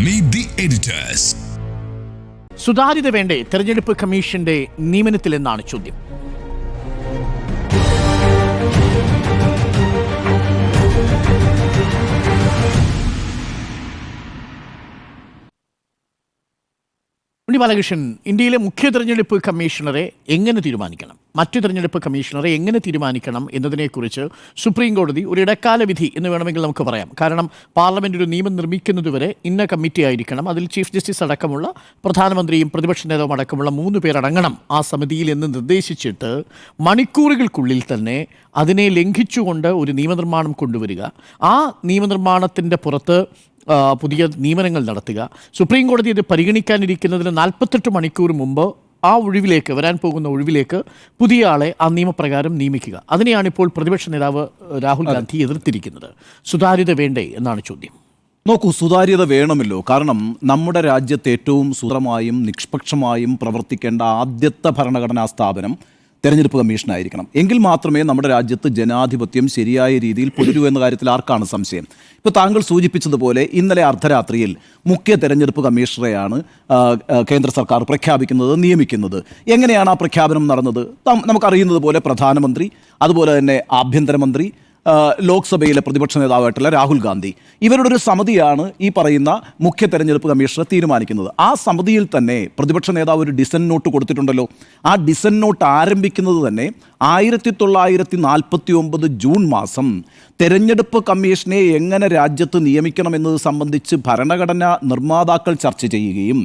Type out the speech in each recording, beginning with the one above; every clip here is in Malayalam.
Meet the editors. സുതാര്യത വേണ്ടേ തെരഞ്ഞെടുപ്പ് കമ്മീഷന്റെ നിയമനത്തിലെന്നാണ് ചോദ്യം. ബാലകൃഷ്ണൻ, ഇന്ത്യയിലെ മുഖ്യ തെരഞ്ഞെടുപ്പ് കമ്മീഷണറെ എങ്ങനെ തീരുമാനിക്കണം, മറ്റു തെരഞ്ഞെടുപ്പ് കമ്മീഷണറെ എങ്ങനെ തീരുമാനിക്കണം എന്നതിനെക്കുറിച്ച് സുപ്രീം കോടതി ഒരു ഇടക്കാല വിധി എന്ന് വേണമെങ്കിൽ നമുക്ക് പറയാം. കാരണം പാർലമെന്റ് ഒരു നിയമം നിർമ്മിക്കുന്നതുവരെ ഇന്ന കമ്മിറ്റി ആയിരിക്കണം, അതിൽ ചീഫ് ജസ്റ്റിസ് അടക്കമുള്ള പ്രധാനമന്ത്രിയും പ്രതിപക്ഷ നേതാവും അടക്കമുള്ള 3 പേരടങ്ങണം ആ സമിതിയിൽ എന്ന് നിർദ്ദേശിച്ചിട്ട് മണിക്കൂറുകൾക്കുള്ളിൽ തന്നെ അതിനെ ലംഘിച്ചുകൊണ്ട് ഒരു നിയമനിർമ്മാണം കൊണ്ടുവരിക, ആ നിയമനിർമ്മാണത്തിൻ്റെ പുറത്ത് പുതിയ നിയമനങ്ങൾ നടത്തുക, സുപ്രീം കോടതി ഇത് പരിഗണിക്കാനിരിക്കുന്നതിന് 48 മണിക്കൂർ മുമ്പ് ആ ഒഴിവിലേക്ക് വരാൻ പോകുന്ന ഒഴിവിലേക്ക് പുതിയ ആളെ ആ നിയമപ്രകാരം നിയമിക്കുക. അതിനെയാണ് ഇപ്പോൾ പ്രതിപക്ഷ നേതാവ് രാഹുൽ ഗാന്ധി എതിർത്തിരിക്കുന്നത്. സുതാര്യത വേണ്ടേ എന്നാണ് ചോദ്യം. നോക്കൂ, സുതാര്യത വേണമല്ലോ. കാരണം നമ്മുടെ രാജ്യത്ത് ഏറ്റവും സുതാര്യമായും നിഷ്പക്ഷമായും പ്രവർത്തിക്കേണ്ട ആദ്യത്തെ ഭരണഘടനാ സ്ഥാപനം തെരഞ്ഞെടുപ്പ് കമ്മീഷനായിരിക്കണം. എങ്കിൽ മാത്രമേ നമ്മുടെ രാജ്യത്ത് ജനാധിപത്യം ശരിയായ രീതിയിൽ പുലരൂ എന്ന കാര്യത്തിൽ ആർക്കാണ് സംശയം? ഇപ്പോൾ താങ്കൾ സൂചിപ്പിച്ചതുപോലെ ഇന്നലെ അർദ്ധരാത്രിയിൽ മുഖ്യ തെരഞ്ഞെടുപ്പ് കമ്മീഷണറെയാണ് കേന്ദ്ര സർക്കാർ പ്രഖ്യാപിക്കുന്നത്, നിയമിക്കുന്നത്. എങ്ങനെയാണ് ആ പ്രഖ്യാപനം നടന്നത്? നമുക്കറിയുന്നത് പോലെ പ്രധാനമന്ത്രി, അതുപോലെ തന്നെ ആഭ്യന്തരമന്ത്രി, ലോക്സഭയിലെ പ്രതിപക്ഷ നേതാവായിട്ടുള്ള രാഹുൽ ഗാന്ധി, ഇവരുടെ ഒരു സമിതിയാണ് ഈ പറയുന്ന മുഖ്യ തെരഞ്ഞെടുപ്പ് കമ്മീഷണറെ തീരുമാനിക്കുന്നത്. ആ സമിതിയിൽ തന്നെ പ്രതിപക്ഷ നേതാവ് ഒരു ഡിസന്റ് നോട്ട് കൊടുത്തിട്ടുണ്ടല്ലോ. ആ ഡിസന്റ് നോട്ട് ആരംഭിക്കുന്നത് തന്നെ 1949 ജൂൺ മാസം തെരഞ്ഞെടുപ്പ് കമ്മീഷനെ എങ്ങനെ രാജ്യത്ത് നിയമിക്കണമെന്നത് സംബന്ധിച്ച് ഭരണഘടനാ നിർമ്മാതാക്കൾ ചർച്ച ചെയ്യുകയും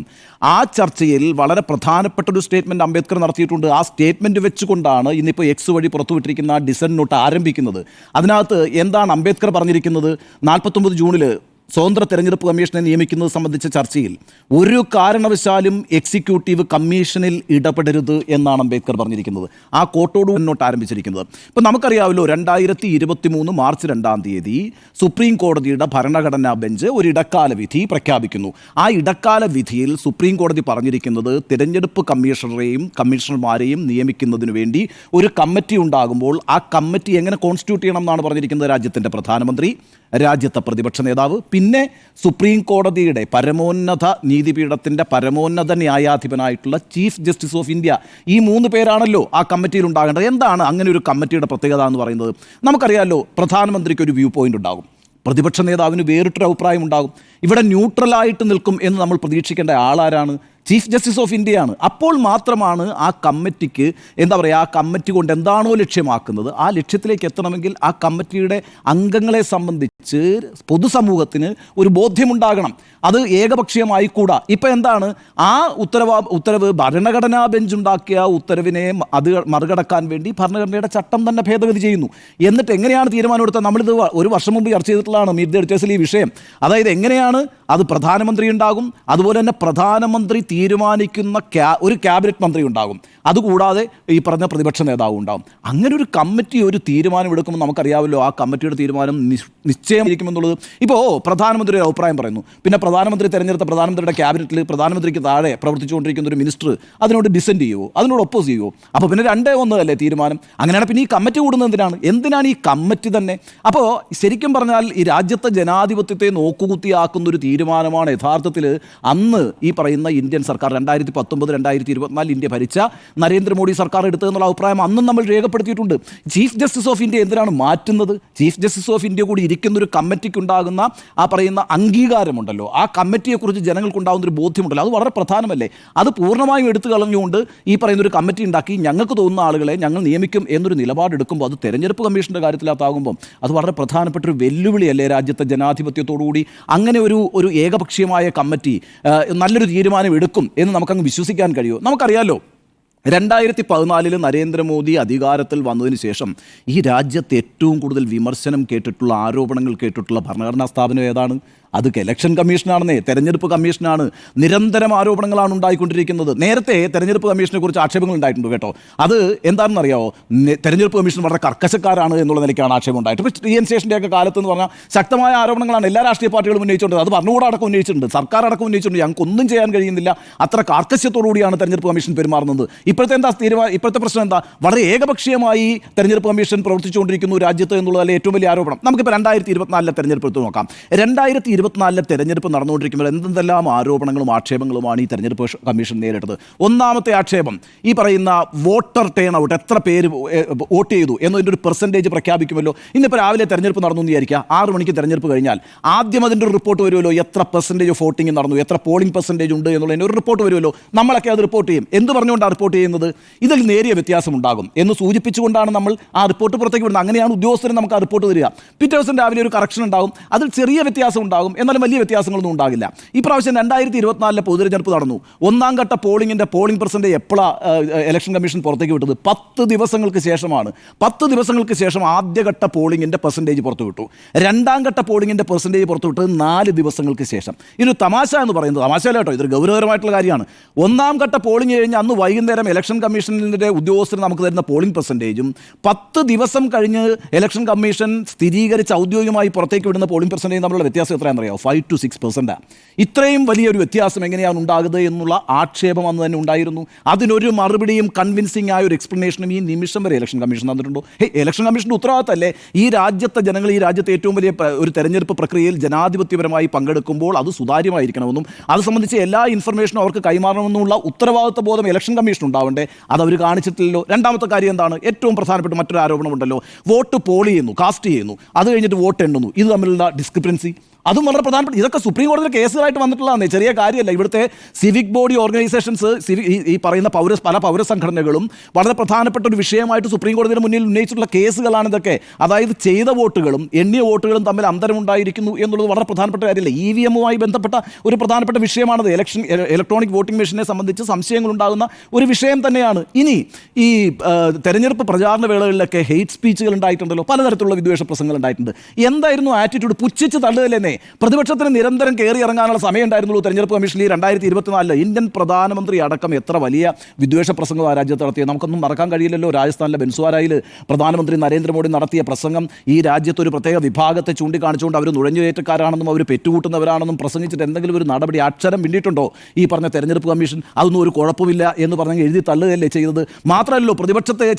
ആ ചർച്ചയിൽ വളരെ പ്രധാനപ്പെട്ട ഒരു സ്റ്റേറ്റ്മെൻറ്റ് അംബേദ്കർ നടത്തിയിട്ടുണ്ട്. ആ സ്റ്റേറ്റ്മെൻറ്റ് വെച്ചുകൊണ്ടാണ് ഇന്നിപ്പോൾ എക്സ് വഴി പുറത്തുവിട്ടിരിക്കുന്ന ഡിസന്റ് നോട്ട് ആരംഭിക്കുന്നത്. അതിനകത്ത് എന്താണ് അംബേദ്കർ പറഞ്ഞിരിക്കുന്നത്? 49 ജൂണിൽ സ്വതന്ത്ര തെരഞ്ഞെടുപ്പ് കമ്മീഷനെ നിയമിക്കുന്നത് സംബന്ധിച്ച ചർച്ചയിൽ ഒരു കാരണവശാലും എക്സിക്യൂട്ടീവ് കമ്മീഷനിൽ ഇടപെടരുത് എന്നാണ് അംബേദ്കർ പറഞ്ഞിരിക്കുന്നത്. ആ കോട്ടോട് മുന്നോട്ട് ആരംഭിച്ചിരിക്കുന്നത്. ഇപ്പം നമുക്കറിയാമല്ലോ, 2023 മാർച്ച് 2 സുപ്രീം കോടതിയുടെ ഭരണഘടനാ ബെഞ്ച് ഒരു ഇടക്കാല വിധി പ്രഖ്യാപിക്കുന്നു. ആ ഇടക്കാല വിധിയിൽ സുപ്രീം കോടതി പറഞ്ഞിരിക്കുന്നത് തിരഞ്ഞെടുപ്പ് കമ്മീഷണറെയും കമ്മീഷണർമാരെയും നിയമിക്കുന്നതിന് വേണ്ടി ഒരു കമ്മിറ്റി ഉണ്ടാകുമ്പോൾ ആ കമ്മിറ്റി എങ്ങനെ കോൺസ്റ്റിറ്റ്യൂട്ട് ചെയ്യണം എന്നാണ് പറഞ്ഞിരിക്കുന്നത്. രാജ്യത്തിൻ്റെ പ്രധാനമന്ത്രി, രാജ്യത്തെ പ്രതിപക്ഷ നേതാവ്, പിന്നെ സുപ്രീം കോടതിയുടെ പരമോന്നത നീതിപീഠത്തിൻ്റെ പരമോന്നത ന്യായാധിപനായിട്ടുള്ള ചീഫ് ജസ്റ്റിസ് ഓഫ് ഇന്ത്യ, ഈ 3 പേരാണല്ലോ ആ കമ്മിറ്റിയിൽ ഉണ്ടാകേണ്ടത്. എന്താണ് അങ്ങനെ ഒരു കമ്മിറ്റിയുടെ പ്രത്യേകത എന്ന് പറയുന്നത്? നമുക്കറിയാമല്ലോ, പ്രധാനമന്ത്രിക്ക് ഒരു വ്യൂ പോയിന്റ് ഉണ്ടാകും, പ്രതിപക്ഷ നേതാവിന് വേറിട്ടൊരു അഭിപ്രായം ഉണ്ടാകും. ഇവിടെ ന്യൂട്രലായിട്ട് നിൽക്കും എന്ന് നമ്മൾ പ്രതീക്ഷിക്കേണ്ട ആളാരാണ്? ചീഫ് ജസ്റ്റിസ് ഓഫ് ഇന്ത്യയാണ്. അപ്പോൾ മാത്രമാണ് ആ കമ്മിറ്റിക്ക് ആ കമ്മിറ്റി കൊണ്ട് എന്താണോ ലക്ഷ്യമാക്കുന്നത് ആ ലക്ഷ്യത്തിലേക്ക് എത്തണമെങ്കിൽ ആ കമ്മിറ്റിയുടെ അംഗങ്ങളെ സംബന്ധിച്ച് പൊതുസമൂഹത്തിന് ഒരു ബോധ്യമുണ്ടാകണം. അത് ഏകപക്ഷീയമായിക്കൂടാ. ഇപ്പം എന്താണ് ആ ഉത്തരവ് ഭരണഘടനാ ബെഞ്ച് ഉണ്ടാക്കിയ ഉത്തരവിനെ അത് മറികടക്കാൻ വേണ്ടി ഭരണഘടനയുടെ ചട്ടം തന്നെ ഭേദഗതി ചെയ്യുന്നു. എന്നിട്ട് എങ്ങനെയാണ് തീരുമാനം എടുത്തത്? നമ്മളിത് ഒരു വർഷം മുമ്പ് ചർച്ച ചെയ്തിട്ടുള്ളതാണ് മീറ്റ് ദി എഡിറ്റേഴ്സിൽ ഈ വിഷയം. അതായത് എങ്ങനെയാണ് അത് പ്രധാനമന്ത്രി ഉണ്ടാകും, അതുപോലെ തന്നെ പ്രധാനമന്ത്രി തീരുമാനിക്കുന്ന ഒരു ക്യാബിനറ്റ് മന്ത്രി ഉണ്ടാകും, അതുകൂടാതെ ഈ പറഞ്ഞ പ്രതിപക്ഷ നേതാവ് ഉണ്ടാകും. അങ്ങനെ ഒരു കമ്മിറ്റി ഒരു തീരുമാനം എടുക്കുമ്പോൾ നമുക്കറിയാമല്ലോ ആ കമ്മിറ്റിയുടെ തീരുമാനം നിശ്ചയമായിരിക്കുമെന്നുള്ളത്. ഇപ്പോൾ പ്രധാനമന്ത്രി ഒരു അഭിപ്രായം പറയുന്നു, പിന്നെ പ്രധാനമന്ത്രി തിരഞ്ഞെടുത്ത പ്രധാനമന്ത്രിയുടെ ക്യാബിനറ്റിൽ പ്രധാനമന്ത്രിക്ക് താഴെ പ്രവർത്തിച്ചുകൊണ്ടിരിക്കുന്ന ഒരു മിനിസ്റ്റർ അതിനോട് ഡിസെൻറ്റ് ചെയ്യുമോ, അതിനോട് ഒപ്പോസ് ചെയ്യുമോ? അപ്പോൾ പിന്നെ 2-1 അല്ലേ തീരുമാനം? അങ്ങനെയാണ് പിന്നെ ഈ കമ്മിറ്റി കൂടുന്നത് എന്തിനാണ് ഈ കമ്മിറ്റി തന്നെ? അപ്പോൾ ശരിക്കും പറഞ്ഞാൽ ഈ രാജ്യത്തെ ജനാധിപത്യത്തെ നോക്കുകുത്തിയാക്കുന്ന ഒരു തീരുമാനമാണ് യഥാർത്ഥത്തിൽ അന്ന് ഈ പറയുന്ന ഇന്ത്യൻ സർക്കാർ 2019-2024 ഇന്ത്യ ഭരിച്ച നരേന്ദ്രമോദി സർക്കാർ എടുത്തതെന്നുള്ള അഭിപ്രായം അന്നും നമ്മൾ രേഖപ്പെടുത്തിയിട്ടുണ്ട്. ചീഫ് ജസ്റ്റിസ് ഓഫ് ഇന്ത്യ എന്തിനാണ് മാറ്റുന്നത്? ചീഫ് ജസ്റ്റിസ് ഓഫ് ഇന്ത്യ കൂടി ഇരിക്കുന്ന ഒരു കമ്മിറ്റിക്ക് ഉണ്ടാകുന്ന ആ പറയുന്ന അംഗീകാരമുണ്ടല്ലോ, ആ കമ്മിറ്റിയെക്കുറിച്ച് ജനങ്ങൾക്കുണ്ടാകുന്ന ഒരു ബോധ്യമുണ്ടല്ലോ, അത് വളരെ പ്രധാനമല്ലേ? അത് പൂർണ്ണമായും എടുത്തു കളഞ്ഞുകൊണ്ട് ഈ പറയുന്ന ഒരു കമ്മിറ്റി ഉണ്ടാക്കി ഞങ്ങൾക്ക് തോന്നുന്ന ആളുകളെ ഞങ്ങൾ നിയമിക്കും എന്നൊരു നിലപാടെടുക്കുമ്പോൾ അത് തെരഞ്ഞെടുപ്പ് കമ്മീഷൻ്റെ കാര്യത്തിലാകുമ്പോൾ അത് വളരെ പ്രധാനപ്പെട്ട ഒരു വെല്ലുവിളിയല്ലേ രാജ്യത്തെ ജനാധിപത്യത്തോടുകൂടി? അങ്ങനെ ഒരു ഏകപക്ഷീയമായ കമ്മിറ്റി നല്ലൊരു തീരുമാനം എടുക്കും എന്ന് നമുക്കങ്ങ് വിശ്വസിക്കാൻ കഴിയുമോ? നമുക്കറിയാമല്ലോ, 2014 നരേന്ദ്രമോദി അധികാരത്തിൽ വന്നതിന് ശേഷം ഈ രാജ്യത്ത് ഏറ്റവും കൂടുതൽ വിമർശനം കേട്ടിട്ടുള്ള, ആരോപണങ്ങൾ കേട്ടിട്ടുള്ള ഭരണഘടനാ സ്ഥാപനം ഏതാണ്? അത് ഇലക്ഷൻ കമ്മീഷനാണെന്നേ, തെരഞ്ഞെടുപ്പ് കമ്മീഷനാണ്. നിരന്തരം ആരോപണങ്ങളാണ് ഉണ്ടായിക്കൊണ്ടിരിക്കുന്നത്. നേരത്തെ തെരഞ്ഞെടുപ്പ് കമ്മീഷനെ കുറിച്ച് ആക്ഷേപങ്ങൾ ഉണ്ടായിട്ടുണ്ട് കേട്ടോ. അത് എന്താണെന്ന് അറിയാമോ? തെരഞ്ഞെടുപ്പ് കമ്മീഷൻ വളരെ കർക്കശക്കാരാണ് എന്നുള്ള നിലയ്ക്കാണ് ആക്ഷേപം ഉണ്ടായിട്ട്. ഇപ്പോൾ ടി എൻ ശേഷൻ്റെയൊക്കെ കാലത്ത് എന്ന് പറഞ്ഞാൽ ശക്തമായ ആരോപണങ്ങളാണ് എല്ലാ രാഷ്ട്രീയ പാർട്ടികളും ഉന്നയിച്ചുകൊണ്ട്, അത് ഭരണകൂടം അടക്കം ഉന്നയിച്ചിട്ടുണ്ട്, സർക്കാർ അടക്കം ഉന്നയിച്ചിട്ടുണ്ട്. ഞങ്ങൾക്കൊന്നും ചെയ്യാൻ കഴിയുന്നില്ല, അത്ര കാർക്കശ്യത്തോടുകൂടിയാണ് തെരഞ്ഞെടുപ്പ് കമ്മീഷൻ പെരുമാറുന്നത്. ഇപ്പോഴത്തെ പ്രശ്നം എന്താ? വളരെ ഏകപക്ഷീയമായി തെരഞ്ഞെടുപ്പ് കമ്മീഷൻ പ്രവർത്തിച്ചുകൊണ്ടിരിക്കുന്നു രാജ്യത്ത് എന്നുള്ളതല്ലേ ഏറ്റവും വലിയ ആരോപണം. നമുക്കിപ്പോൾ 2024 തെരഞ്ഞെടുപ്പ് എടുത്ത് നോക്കാം. 2024 2024 തെരഞ്ഞെടുപ്പ് നടന്നുകൊണ്ടിരിക്കുമ്പോൾ എന്തെല്ലാം ആരോപണങ്ങളും ആക്ഷേപങ്ങളുമാണ് ഈ തെരഞ്ഞെടുപ്പ് കമ്മീഷൻ നേരിട്ടത്. ഒന്നാമത്തെ ആക്ഷേപം ഈ പറയുന്ന വോട്ടർ ടേൺ ഔട്ട്, എത്ര പേര് വോട്ട് ചെയ്തു എന്നതിൻ്റെ ഒരു പെർസെൻറ്റേജ് പ്രഖ്യാപിക്കുമല്ലോ. ഇന്നിപ്പോൾ രാവിലെ തെരഞ്ഞെടുപ്പ് നടന്നു എന്ന് വിചാരിക്കുക, 6 മണിക്ക് തെരഞ്ഞെടുപ്പ് കഴിഞ്ഞാൽ ആദ്യം അതിൻ്റെ ഒരു റിപ്പോർട്ട് വരുമല്ലോ, എത്ര പെർസെൻറ്റേജ് വോട്ടിംഗ് നടന്നു, എത്ര പോളിംഗ് പെർസെൻറ്റേജ് ഉണ്ട് എന്നുള്ളതിൻ്റെ ഒരു റിപ്പോർട്ട് വരുമല്ലോ. നമ്മളൊക്കെ അത് റിപ്പോർട്ട് ചെയ്യും. എന്ത് പറഞ്ഞുകൊണ്ടാണ് റിപ്പോർട്ട് ചെയ്യുന്നത്? ഇതിൽ നേരിയ വ്യത്യാസം ഉണ്ടാകും എന്ന് സൂചിപ്പിച്ചുകൊണ്ടാണ് നമ്മൾ ആ റിപ്പോർട്ട് പുറത്തേക്ക് വിടുന്നത്. അങ്ങനെയാണ് ഉദ്യോഗസ്ഥരും നമുക്ക് ആ റിപ്പോർട്ട് തരിക. പിറ്റേ ദിവസം രാവിലെ ഒരു കറക്ഷൻ ഉണ്ടാകും, അതിൽ ചെറിയ വ്യത്യാസം ഉണ്ടാകും, എന്നാലും വലിയ വ്യത്യാസങ്ങളൊന്നും ഉണ്ടാകില്ല. ഈ പ്രാവശ്യം 2024 പൊതുതെരഞ്ഞെടുപ്പ് നടന്നു. 1ാം ഘട്ട പോളിംഗിൻ്റെ പോളിംഗ് പെർസെൻറ്റേജ് എപ്പോഴാണ് ഇലക്ഷൻ കമ്മീഷൻ പുറത്തേക്ക് വിട്ടത്? 10 ദിവസങ്ങൾക്ക് ശേഷമാണ്. 10 ദിവസങ്ങൾക്ക് ശേഷം ആദ്യഘട്ട പോളിംഗിൻ്റെ പെർസെൻറ്റേജ് പുറത്തുവിട്ടു. 2ാം ഘട്ട പോളിംഗിൻ്റെ പെർസെൻറ്റേജ് പുറത്തുവിട്ടത് 4 ദിവസങ്ങൾക്ക് ശേഷം. ഇതൊരു തമാശ എന്ന് പറയുന്നത് തമാശയല്ല കേട്ടോ, ഇതൊരു ഗൗരവകരമായിട്ടുള്ള കാര്യമാണ്. 1ാം ഘട്ട പോളിംഗ് കഴിഞ്ഞ് അന്ന് വൈകുന്നേരം ഇലക്ഷൻ കമ്മീഷനിൻ്റെ ഉദ്യോഗസ്ഥർ നമുക്ക് തരുന്ന പോളിംഗ് പെർസെൻറ്റേജും 10 ദിവസം കഴിഞ്ഞ് ഇലക്ഷൻ കമ്മീഷൻ സ്ഥിരീകരിച്ച് ഔദ്യോഗികമായി പുറത്തേക്ക് വിടുന്ന പോളിംഗ് പെർസെൻറ്റേജ് തമ്മിലുള്ള വ്യത്യാസം എത്രയാണെന്ന് അറിയാമോ? 5 to 6%. ഇത്രയും വലിയൊരു വ്യത്യാസം എങ്ങനെയാണ് ഉണ്ടാകുന്നത് എന്നുള്ള ആക്ഷേപം അന്ന് തന്നെ ഉണ്ടായിരുന്നു. അതിനൊരു മറുപടിയും കൺവിൻസിംഗ് ആയ ഒരു എക്സ്പ്ലനേഷനും ഈ നിമിഷം വരെ ഇലക്ഷൻ കമ്മീഷൻ തന്നിട്ടുണ്ടോ? ഇലക്ഷൻ കമ്മീഷൻ്റെ ഉത്തരവാദിത്തമല്ലേ ഈ രാജ്യത്തെ ജനങ്ങൾ ഈ രാജ്യത്തെ ഏറ്റവും വലിയ ഒരു തെരഞ്ഞെടുപ്പ് പ്രക്രിയയിൽ ജനാധിപത്യപരമായി പങ്കെടുക്കുമ്പോൾ അത് സുതാര്യമായിരിക്കണമെന്നും അത് സംബന്ധിച്ച് എല്ലാ ഇൻഫർമേഷനും അവർക്ക് കൈമാറണമെന്നുള്ള ഉത്തരവാദിത്വ ബോധം ഇലക്ഷൻ കമ്മീഷൻ ഉണ്ടാവണ്ടേ? അത് അവർ കാണിച്ചിട്ടില്ലല്ലോ. രണ്ടാമത്തെ കാര്യം എന്താണ്? ഏറ്റവും പ്രധാനപ്പെട്ട മറ്റൊരു ആരോപണമുണ്ടല്ലോ, വോട്ട് പോൾ ചെയ്യുന്നു, കാസ്റ്റ് ചെയ്യുന്നു, അത് കഴിഞ്ഞിട്ട് വോട്ട് എണ്ണുന്നു, ഇത് തമ്മിലുള്ള ഡിസ്ക്രിപ്പൻസി, അതും വളരെ പ്രധാനപ്പെട്ട. ഇതൊക്കെ സുപ്രീം കോടതിയിൽ കേസുകളായിട്ട് വന്നിട്ടുള്ളതാണ്, ചെറിയ കാര്യമല്ല. ഇവിടുത്തെ സിവിക് ബോഡി ഓർഗനൈസേഷൻസ്, ഈ പറയുന്ന പല പൗരസംഘടനകളും വളരെ പ്രധാനപ്പെട്ട ഒരു വിഷയമായിട്ട് സുപ്രീം കോടതിയുടെ മുന്നിൽ ഉന്നയിച്ചിട്ടുള്ള കേസുകളാണ് ഇതൊക്കെ. അതായത് ചെയ്ത വോട്ടുകളും എണ്ണിയ വോട്ടുകളും തമ്മിൽ അന്തരമുണ്ടായിരിക്കുന്നു എന്നുള്ളത് വളരെ പ്രധാനപ്പെട്ട കാര്യമല്ല. EVM-മായി ബന്ധപ്പെട്ട ഒരു പ്രധാനപ്പെട്ട വിഷയമാണത്. ഇലക്ട്രോണിക് വോട്ടിംഗ് മെഷീനെ സംബന്ധിച്ച് സംശയങ്ങളുണ്ടാകുന്ന ഒരു വിഷയം തന്നെയാണ്. ഇനി ഈ തെരഞ്ഞെടുപ്പ് പ്രചാരണ വേളകളിലൊക്കെ ഹെയ്റ്റ് സ്പീച്ചുകൾ ഉണ്ടായിട്ടുണ്ടല്ലോ, പലതരത്തിലുള്ള വിദ്വേഷ പ്രസംഗങ്ങൾ ഉണ്ടായിട്ടുണ്ട്. എന്തായിരുന്നു ആറ്റിറ്റ്യൂഡ്? പുച്ഛിച്ച് തള്ളുകയല്ലേ? പ്രതിപക്ഷത്തിന് നിരന്തരം കയറി ഇറങ്ങാനുള്ള സമയം ഉണ്ടായിരുന്നുള്ളൂ തെരഞ്ഞെടുപ്പ് കമ്മീഷനിൽ 2024. ഇന്ത്യൻ പ്രധാനമന്ത്രി അടക്കം എത്ര വലിയ വിദ്വേഷ പ്രസംഗം ആ രാജ്യത്ത് നടത്തിയത് നമുക്കൊന്നും മറക്കാൻ കഴിയില്ലല്ലോ. രാജസ്ഥാനിലെ ബൻസ്വാരയിൽ പ്രധാനമന്ത്രി നരേന്ദ്രമോദി നടത്തിയ പ്രസംഗം ഈ രാജ്യത്ത് ഒരു പ്രത്യേക വിഭാഗത്തെ ചൂണ്ടിക്കാണിച്ചുകൊണ്ട് അവർ നുഴഞ്ഞുകയറ്റക്കാരാണെന്നും അവർ പെറ്റുകൂട്ടുന്നവരാണെന്നും പ്രസംഗിച്ചിട്ട് എന്തെങ്കിലും ഒരു നടപടി അക്ഷരം പിന്നിട്ടുണ്ടോ ഈ പറഞ്ഞ തെരഞ്ഞെടുപ്പ് കമ്മീഷൻ? അതൊന്നും ഒരു കുഴപ്പമില്ല എന്ന് പറഞ്ഞ് എഴുതി തള്ളുകയല്ലേ ചെയ്തത്. മാത്രമല്ലോ, പ്രതിപക്ഷത്തെ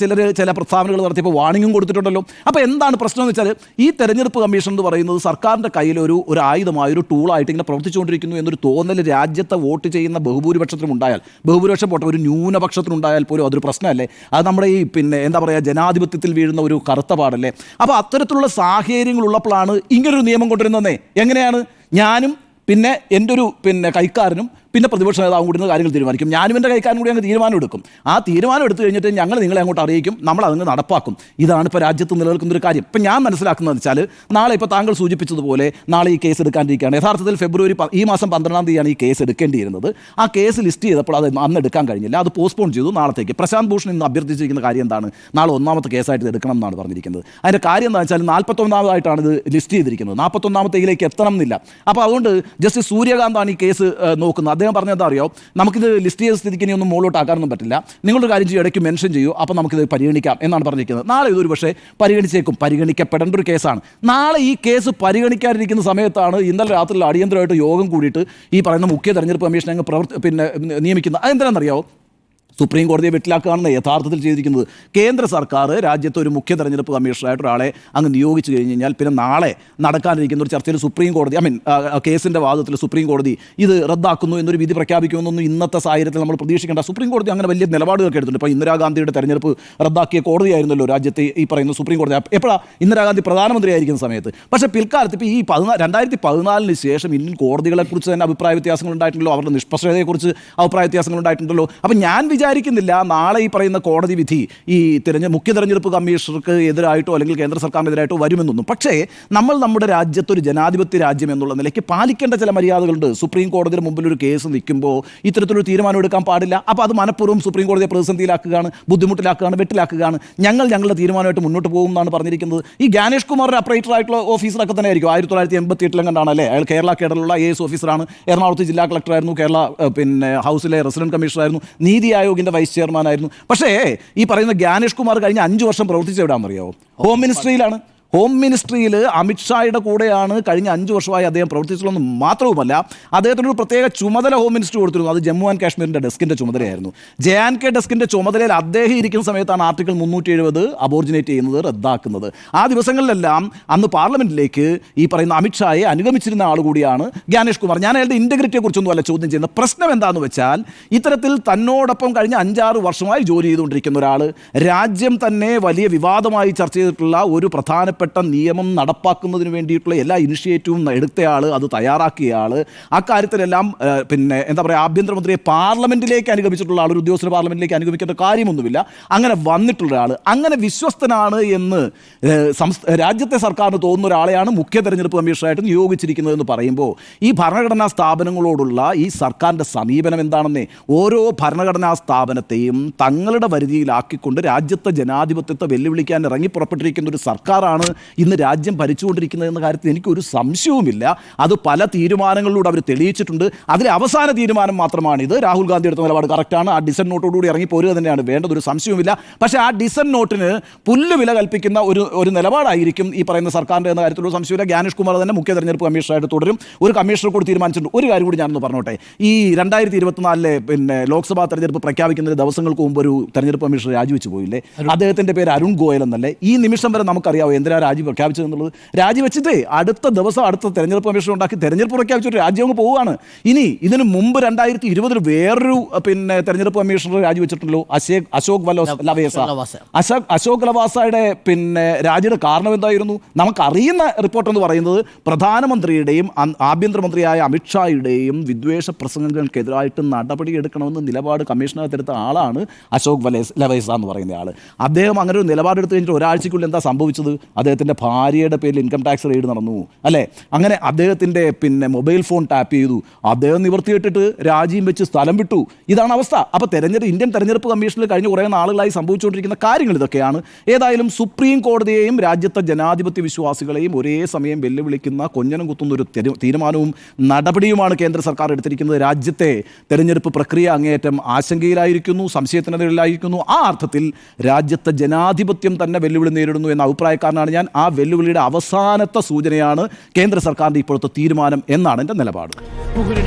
ചില പ്രസ്താവനകൾ നടത്തിയപ്പോൾ വാണിംഗും കൊടുത്തിട്ടുണ്ടല്ലോ. അപ്പോൾ എന്താണ് പ്രശ്നം എന്ന് വെച്ചാൽ, ഈ തെരഞ്ഞെടുപ്പ് കമ്മീഷൻ എന്ന് പറയുന്നത് സർക്കാരിൻ്റെ കയ്യിൽ ഒരു ആയുധമായ ഒരു ടൂളായിട്ട് ഇങ്ങനെ പ്രവർത്തിച്ചുകൊണ്ടിരിക്കുന്നു എന്നൊരു തോന്നൽ രാജ്യത്തെ വോട്ട് ചെയ്യുന്ന ബഹുഭൂരിപക്ഷത്തിനും ഉണ്ടായാൽ, ബഹുഭൂരിപക്ഷം പോട്ടെ ഒരു ന്യൂനപക്ഷത്തിനുണ്ടായാൽ പോലും അതൊരു പ്രശ്നമല്ലേ? അത് നമ്മുടെ ഈ എന്താ പറയുക, ജനാധിപത്യത്തിൽ വീഴുന്ന ഒരു കറുത്ത പാടല്ലേ? അപ്പോൾ അത്തരത്തിലുള്ള സാഹചര്യങ്ങളുള്ളപ്പോഴാണ് ഇങ്ങനൊരു നിയമം കൊണ്ടുവരുന്നതേ. എങ്ങനെയാണ്? ഞാനും പിന്നെ എൻ്റെ ഒരു കൈക്കാരനും പിന്നെ പ്രതിപക്ഷ നേതാവും കൂടി കാര്യങ്ങൾ തീരുമാനിക്കും. ഞാനും എൻ്റെ കൈക്കാരനും കൂടി അങ്ങ് തീരുമാനം എടുക്കും. ആ തീരുമാനം എടുത്തു കഴിഞ്ഞിട്ട് ഞങ്ങൾ നിങ്ങളെ അങ്ങോട്ട് അറിയിക്കും, നമ്മൾ അതങ്ങ് നടപ്പാക്കും. ഇതാണ് ഇപ്പോൾ രാജ്യത്ത് നിലനിൽക്കുന്നൊരു കാര്യം. ഇപ്പം ഞാൻ മനസ്സിലാക്കുന്നതെന്ന് വെച്ചാൽ, നാളെ ഇപ്പോൾ താങ്കൾ സൂചിപ്പിച്ചതുപോലെ നാളെ ഈ കേസ് എടുക്കാണ്ടിരിക്കുകയാണ്. യഥാർത്ഥത്തിൽ ഈ മാസം 12-ാം തീയതിയാണ് ഈ കേസ് എടുക്കേണ്ടിയിരുന്നത്. ആ കേസ് ലിസ്റ്റ് ചെയ്തപ്പോൾ അത് അന്ന് എടുക്കാൻ കഴിഞ്ഞില്ല, അത് പോസ്റ്റ്പോൺ ചെയ്തു നാളത്തേക്ക്. പ്രശാന്ത് ഭൂഷൺ ഇന്ന് അഭ്യർത്ഥിച്ചിരിക്കുന്ന കാര്യം എന്താണ്? നാളെ 1ാമത്തെ കേസായിട്ട് ഇത് എടുക്കണം എന്നാണ് പറഞ്ഞിരിക്കുന്നത്. അതിൻ്റെ കാര്യം എന്താണെന്ന് വെച്ചാൽ 41-ാമതായിട്ടാണ് ഇത് ലിസ്റ്റ് ചെയ്തിരിക്കുന്നത്. 41-ാമത്തേതിലേക്ക് എത്തണം എന്നില്ല. അപ്പോൾ അതുകൊണ്ട് ജസ്റ്റിസ് സൂര്യകാന്താണ് ഈ കേസ് നോക്കുന്നത്. അദ്ദേഹം പറഞ്ഞതാ അറിയോ, നമുക്കിത് ലിസ്റ്റ് ചെയ്ത സ്ഥിതിക്ക് ഇനി ഒന്നും മുകളിലോട്ട് ആക്കാനൊന്നും പറ്റില്ല, നിങ്ങളൊരു കാര്യം ചെയ്യും, ഇടയ്ക്ക് മെൻഷൻ ചെയ്യൂ, അപ്പോൾ നമുക്കിത് പരിഗണിക്കാം എന്നാണ് പറഞ്ഞിരിക്കുന്നത്. നാളെ ഇതൊരു പക്ഷേ പരിഗണിച്ചേക്കും, പരിഗണിക്കപ്പെടേണ്ട ഒരു കേസാണ്. നാളെ ഈ കേസ് പരിഗണിക്കാതിരിക്കുന്ന സമയത്താണ് ഇന്നലെ രാത്രിയിൽ അടിയന്തരമായിട്ട് യോഗം കൂടിയിട്ട് ഈ പറയുന്ന മുഖ്യ തെരഞ്ഞെടുപ്പ് കമ്മീഷനെ അങ്ങ് നിയമിക്കുന്നത്. അതെന്താണെന്നറിയാമോ? സുപ്രീം കോടതിയെ വെട്ടിലാക്കുകയാണെന്ന് യഥാർത്ഥത്തിൽ ചെയ്തിരിക്കുന്നത്. കേന്ദ്ര സർക്കാർ രാജ്യത്ത് ഒരു മുഖ്യ തെരഞ്ഞെടുപ്പ് കമ്മീഷണറായിട്ട് ഒരാളെ അങ്ങ് നിയോഗിച്ചു കഴിഞ്ഞ് കഴിഞ്ഞാൽ പിന്നെ നാളെ നടക്കാനിരിക്കുന്ന ഒരു ചർച്ചയിൽ സുപ്രീം കോടതി കേസിൻ്റെ വാദത്തിൽ സുപ്രീം കോടതി ഇത് റദ്ദാക്കുന്നു എന്നൊരു വിധി പ്രഖ്യാപിക്കുമെന്നൊന്നും ഇന്നത്തെ സാഹചര്യത്തിൽ നമ്മൾ പ്രതീക്ഷിക്കേണ്ട. സുപ്രീം കോടതി അങ്ങനെ വലിയ നിലപാടുകളൊക്കെ എടുത്തിട്ടുണ്ട്. ഇപ്പോൾ ഇന്ദിരാഗാന്ധിയുടെ തെരഞ്ഞെടുപ്പ് റദ്ദാക്കിയ കോടതിയായിരുന്നല്ലോ രാജ്യത്തെ ഈ പറയുന്ന സുപ്രീം കോടതി. എപ്പോഴാണ്? ഇന്ദിരാഗാന്ധി പ്രധാനമന്ത്രിയായിരിക്കുന്ന സമയത്ത്. പക്ഷേ പിൽക്കാലത്ത് ഇപ്പോൾ ഈ 2014 ശേഷം ഇന്ത്യൻ കോടതികളെക്കുറിച്ച് തന്നെ അഭിപ്രായ വ്യത്യാസങ്ങൾ ഉണ്ടായിട്ടുണ്ടല്ലോ, അവരുടെ നിഷ്പക്ഷതയെക്കുറിച്ച് അഭിപ്രായ വ്യത്യാസങ്ങൾ ഉണ്ടായിട്ടുണ്ടല്ലോ. അപ്പോൾ ഞാൻ വിചാരിക്കുന്നില്ല നാളെ ഈ പറയുന്ന കോടതി വിധി ഈ മുഖ്യ തെരഞ്ഞെടുപ്പ് കമ്മീഷണർക്ക് എതിരായിട്ടോ അല്ലെങ്കിൽ കേന്ദ്ര സർക്കാരിനെതിരായിട്ടോ വരുമെന്നൊന്നും. പക്ഷേ നമ്മുടെ രാജ്യത്തൊരു ജനാധിപത്യ രാജ്യം എന്നുള്ള നിലയ്ക്ക് പാലിക്കേണ്ട ചില മര്യാദകളുണ്ട്. സുപ്രീം കോടതിയുടെ മുമ്പിൽ ഒരു കേസ് നിൽക്കുമ്പോൾ ഇത്തരത്തിലൊരു തീരുമാനം എടുക്കാൻ പാടില്ല. അപ്പോൾ അത് മനഃപൂർവ്വം സുപ്രീം കോടതിയെ പ്രതിസന്ധിയിലാക്കുകയാണ്, ബുദ്ധിമുട്ടിലാക്കുകയാണ്, വെട്ടിലാക്കുകയാണ്. ഞങ്ങളുടെ തീരുമാനമായിട്ട് മുന്നോട്ട് പോകും എന്നാണ് പറഞ്ഞിരിക്കുന്നത്. ഈ ഗാനേഷ് കുമാർ ഒരു അപ്പറേറ്റർ ആയിട്ടുള്ള ഓഫീസറൊക്കെ തന്നെ ആയിരിക്കും. 1988 കണ്ടാണല്ലേ അയാൾ കേരള കേഡറിലുള്ള AS ഓഫീസറാണ്. എറണാകുളത്ത് ജില്ലാ കളക്ടറായിരുന്നു, കേരള ഹൗസിലെ റെസിഡന്റ് കമ്മീഷണറായിരുന്നു, നീതി ആയോഗിൻ്റെ വൈസ് ചെയർമാനായിരുന്നു. പക്ഷേ ഈ പറയുന്ന ഗാനേഷ് കുമാർ കഴിഞ്ഞ 5 വർഷം പ്രവർത്തിച്ച എവിടെയാണെന്ന് അറിയാമോ? ഹോം മിനിസ്ട്രിയിലാണ്. ഹോം മിനിസ്ട്രിയിൽ അമിത്ഷായുടെ കൂടെയാണ് കഴിഞ്ഞ 5 വർഷമായി അദ്ദേഹം പ്രവർത്തിച്ചുള്ളതെന്ന് മാത്രവുമല്ല അദ്ദേഹത്തിനൊരു പ്രത്യേക ചുമതല ഹോം മിനിസ്ട്രി കൊടുത്തിരുന്നു. അത് ജമ്മു ആൻഡ് കാശ്മീരിൻ്റെ ഡെസ്കിൻ്റെ ചുമതലയായിരുന്നു. JNK ഡെസ്കിൻ്റെ ചുമതലയിൽ അദ്ദേഹം ഇരിക്കുന്ന സമയത്താണ് ആർട്ടിക്കിൾ 370 അബോർജിനേറ്റ് ചെയ്യുന്നത്, റദ്ദാക്കുന്നത്. ആ ദിവസങ്ങളിലെല്ലാം അന്ന് പാർലമെന്റിലേക്ക് ഈ പറയുന്ന അമിത്ഷായെ അനുഗമിച്ചിരുന്ന ആൾ കൂടിയാണ് ജ്ഞാനേഷ് കുമാർ. ഞാൻ അയാളുടെ ഇൻറ്റഗ്രിറ്റിയെക്കുറിച്ചൊന്നും അല്ല ചോദ്യം ചെയ്യുന്നത്. പ്രശ്നം എന്താണെന്ന് വെച്ചാൽ ഇത്തരത്തിൽ തന്നോടൊപ്പം കഴിഞ്ഞ 5-6 വർഷമായി ജോലി ചെയ്തുകൊണ്ടിരിക്കുന്ന ഒരാൾ, രാജ്യം തന്നെ വലിയ വിവാദമായി ചർച്ച ചെയ്തിട്ടുള്ള ഒരു പ്രധാനപ്പെട്ട നിയമം നടപ്പാക്കുന്നതിന് വേണ്ടിയിട്ടുള്ള എല്ലാ ഇനിഷ്യേറ്റീവും എടുത്തയാൾ, അത് തയ്യാറാക്കിയ ആൾ, അക്കാര്യത്തിലെല്ലാം പിന്നെ എന്താ പറയുക, ആഭ്യന്തരമന്ത്രിയെ പാർലമെന്റിലേക്ക് അനുഗമിച്ചിട്ടുള്ള ആൾ, ഒരു ഉദ്യോഗസ്ഥർ പാർലമെന്റിലേക്ക് അനുഗമിക്കേണ്ട കാര്യമൊന്നുമില്ല, അങ്ങനെ വന്നിട്ടുള്ള ആൾ, അങ്ങനെ വിശ്വസ്തനാണ് എന്ന് രാജ്യത്തെ സർക്കാരിന് തോന്നുന്ന ഒരാളെയാണ് മുഖ്യ തെരഞ്ഞെടുപ്പ് കമ്മീഷണറായിട്ട് നിയോഗിച്ചിരിക്കുന്നതെന്ന് പറയുമ്പോൾ ഈ ഭരണഘടനാ സ്ഥാപനങ്ങളോടുള്ള ഈ സർക്കാരിൻ്റെ സമീപനം എന്താണെന്നേ. ഓരോ ഭരണഘടനാ സ്ഥാപനത്തെയും തങ്ങളുടെ വരുതിയിലാക്കിക്കൊണ്ട് രാജ്യത്തെ ജനാധിപത്യത്തെ വെല്ലുവിളിക്കാൻ ഇറങ്ങി പുറപ്പെട്ടിരിക്കുന്ന ഒരു സർക്കാരാണ് ഇന്ന് രാജ്യം ഭരിച്ചുകൊണ്ടിരിക്കുന്നത് എന്ന കാര്യത്തിൽ എനിക്കൊരു സംശയവുമില്ല. അത് പല തീരുമാനങ്ങളിലൂടെ അവർ തെളിയിച്ചിട്ടുണ്ട്. അതിലെ അവസാന തീരുമാനം മാത്രമാണിത്. രാഹുൽ ഗാന്ധി എടുത്ത നിലപാട് കറക്റ്റാണ്. ആ ഡിസൻ നോട്ടോടുകൂടി ഇറങ്ങി പോരുക തന്നെയാണ് വേണ്ടത്, ഒരു സംശയവുമില്ല. പക്ഷേ ആ ഡിസൻ നോട്ടിന് പുല്ലുവില കൽപ്പിക്കുന്ന ഒരു നിലപാടായിരിക്കും ഈ പറയുന്ന സർക്കാരിൻ്റെ എന്ന കാര്യത്തിലൊരു സംശയമില്ല. ജ്ഞാനേഷ് കുമാർ തന്നെ മുഖ്യ തെരഞ്ഞെടുപ്പ് കമ്മീഷണറായിട്ട് തുടരും. ഒരു കമ്മീഷണർ കൂടി തീരുമാനിച്ചിട്ടുണ്ട്. ഒരു കാര്യം കൂടി ഞാനൊന്ന് പറഞ്ഞോട്ടെ. ഈ 2024 പിന്നെ ലോക്സഭാ തെരഞ്ഞെടുപ്പ് പ്രഖ്യാപിക്കുന്നതിന് ദിവസങ്ങൾക്ക് മുമ്പ് ഒരു തെരഞ്ഞെടുപ്പ് കമ്മീഷണർ രാജിവെച്ച് പോയില്ലേ? അദ്ദേഹത്തിൻ്റെ പേര് അരുൺ ഗോയൽ എന്നല്ലേ? ഈ നിമിഷം വരെ നമുക്കറിയാവോ എന്തിനാ രാജി പ്രഖ്യാപിച്ചതെന്നുള്ളത്? രാജിവെച്ചിട്ടേ അടുത്ത ദിവസം അടുത്ത തെരഞ്ഞെടുപ്പ് കമ്മീഷൻ ഉണ്ടാക്കി തെരഞ്ഞെടുപ്പ് പ്രഖ്യാപിച്ചിട്ട് രാജ്യം അങ്ങ് പോവുകയാണ്. ഇനി ഇതിന് മുമ്പ് 2020 വേറൊരു പിന്നെ തെരഞ്ഞെടുപ്പ് കമ്മീഷണർ രാജിവെച്ചിട്ടുണ്ടല്ലോ, അശോക് ലവാസയുടെ പിന്നെ രാജിയുടെ കാരണം എന്തായിരുന്നു? നമുക്കറിയുന്ന റിപ്പോർട്ട് എന്ന് പറയുന്നത് പ്രധാനമന്ത്രിയുടെയും ആഭ്യന്തരമന്ത്രിയായ അമിത്ഷായുടെയും വിദ്വേഷ പ്രസംഗങ്ങൾക്കെതിരായിട്ട് നടപടിയെടുക്കണമെന്ന് നിലപാട് കമ്മീഷനകത്തെടുത്ത ആളാണ് അശോക് ലവേസ എന്ന് പറയുന്ന ആൾ. അദ്ദേഹം അങ്ങനെ ഒരു നിലപാടെടുത്ത് കഴിഞ്ഞിട്ട് ഒരാഴ്ചയ്ക്കുള്ളിൽ എന്താ സംഭവിച്ചത്? അദ്ദേഹത്തിൻ്റെ ഭാര്യയുടെ പേരിൽ ഇൻകം ടാക്സ് റെയ്ഡ് നടന്നു അല്ലേ? അങ്ങനെ അദ്ദേഹത്തിൻ്റെ പിന്നെ മൊബൈൽ ഫോൺ ടാപ്പ് ചെയ്തു. അദ്ദേഹം നിവർത്തിയിട്ടിട്ട് രാജിയും വെച്ച് സ്ഥലം വിട്ടു. ഇതാണ് അവസ്ഥ. അപ്പോൾ ഇന്ത്യൻ തെരഞ്ഞെടുപ്പ് കമ്മീഷനിൽ കഴിഞ്ഞ കുറേ നാളുകളായി സംഭവിച്ചുകൊണ്ടിരിക്കുന്ന കാര്യങ്ങൾ ഇതൊക്കെയാണ്. ഏതായാലും സുപ്രീം കോടതിയെയും രാജ്യത്തെ ജനാധിപത്യ വിശ്വാസികളെയും ഒരേ സമയം വെല്ലുവിളിക്കുന്ന, കൊഞ്ഞനം കുത്തുന്ന ഒരു തീരുമാനവും നടപടിയുമാണ് കേന്ദ്ര സർക്കാർ എടുത്തിരിക്കുന്നത്. രാജ്യത്തെ തെരഞ്ഞെടുപ്പ് പ്രക്രിയ അങ്ങേയറ്റം ആശങ്കയിലായിരിക്കുന്നു, സംശയത്തിനെതിരിലായിരിക്കുന്നു. ആ അർത്ഥത്തിൽ രാജ്യത്തെ ജനാധിപത്യം തന്നെ വെല്ലുവിളി നേരിടുന്നു എന്ന അഭിപ്രായക്കാരനാണ് ഞാൻ. ആ വെല്ലുവിളിയുടെ അവസാനത്തെ സൂചനയാണ് കേന്ദ്ര സർക്കാരിൻ്റെ ഇപ്പോഴത്തെ തീരുമാനം എന്നാണ് എൻ്റെ നിലപാട്.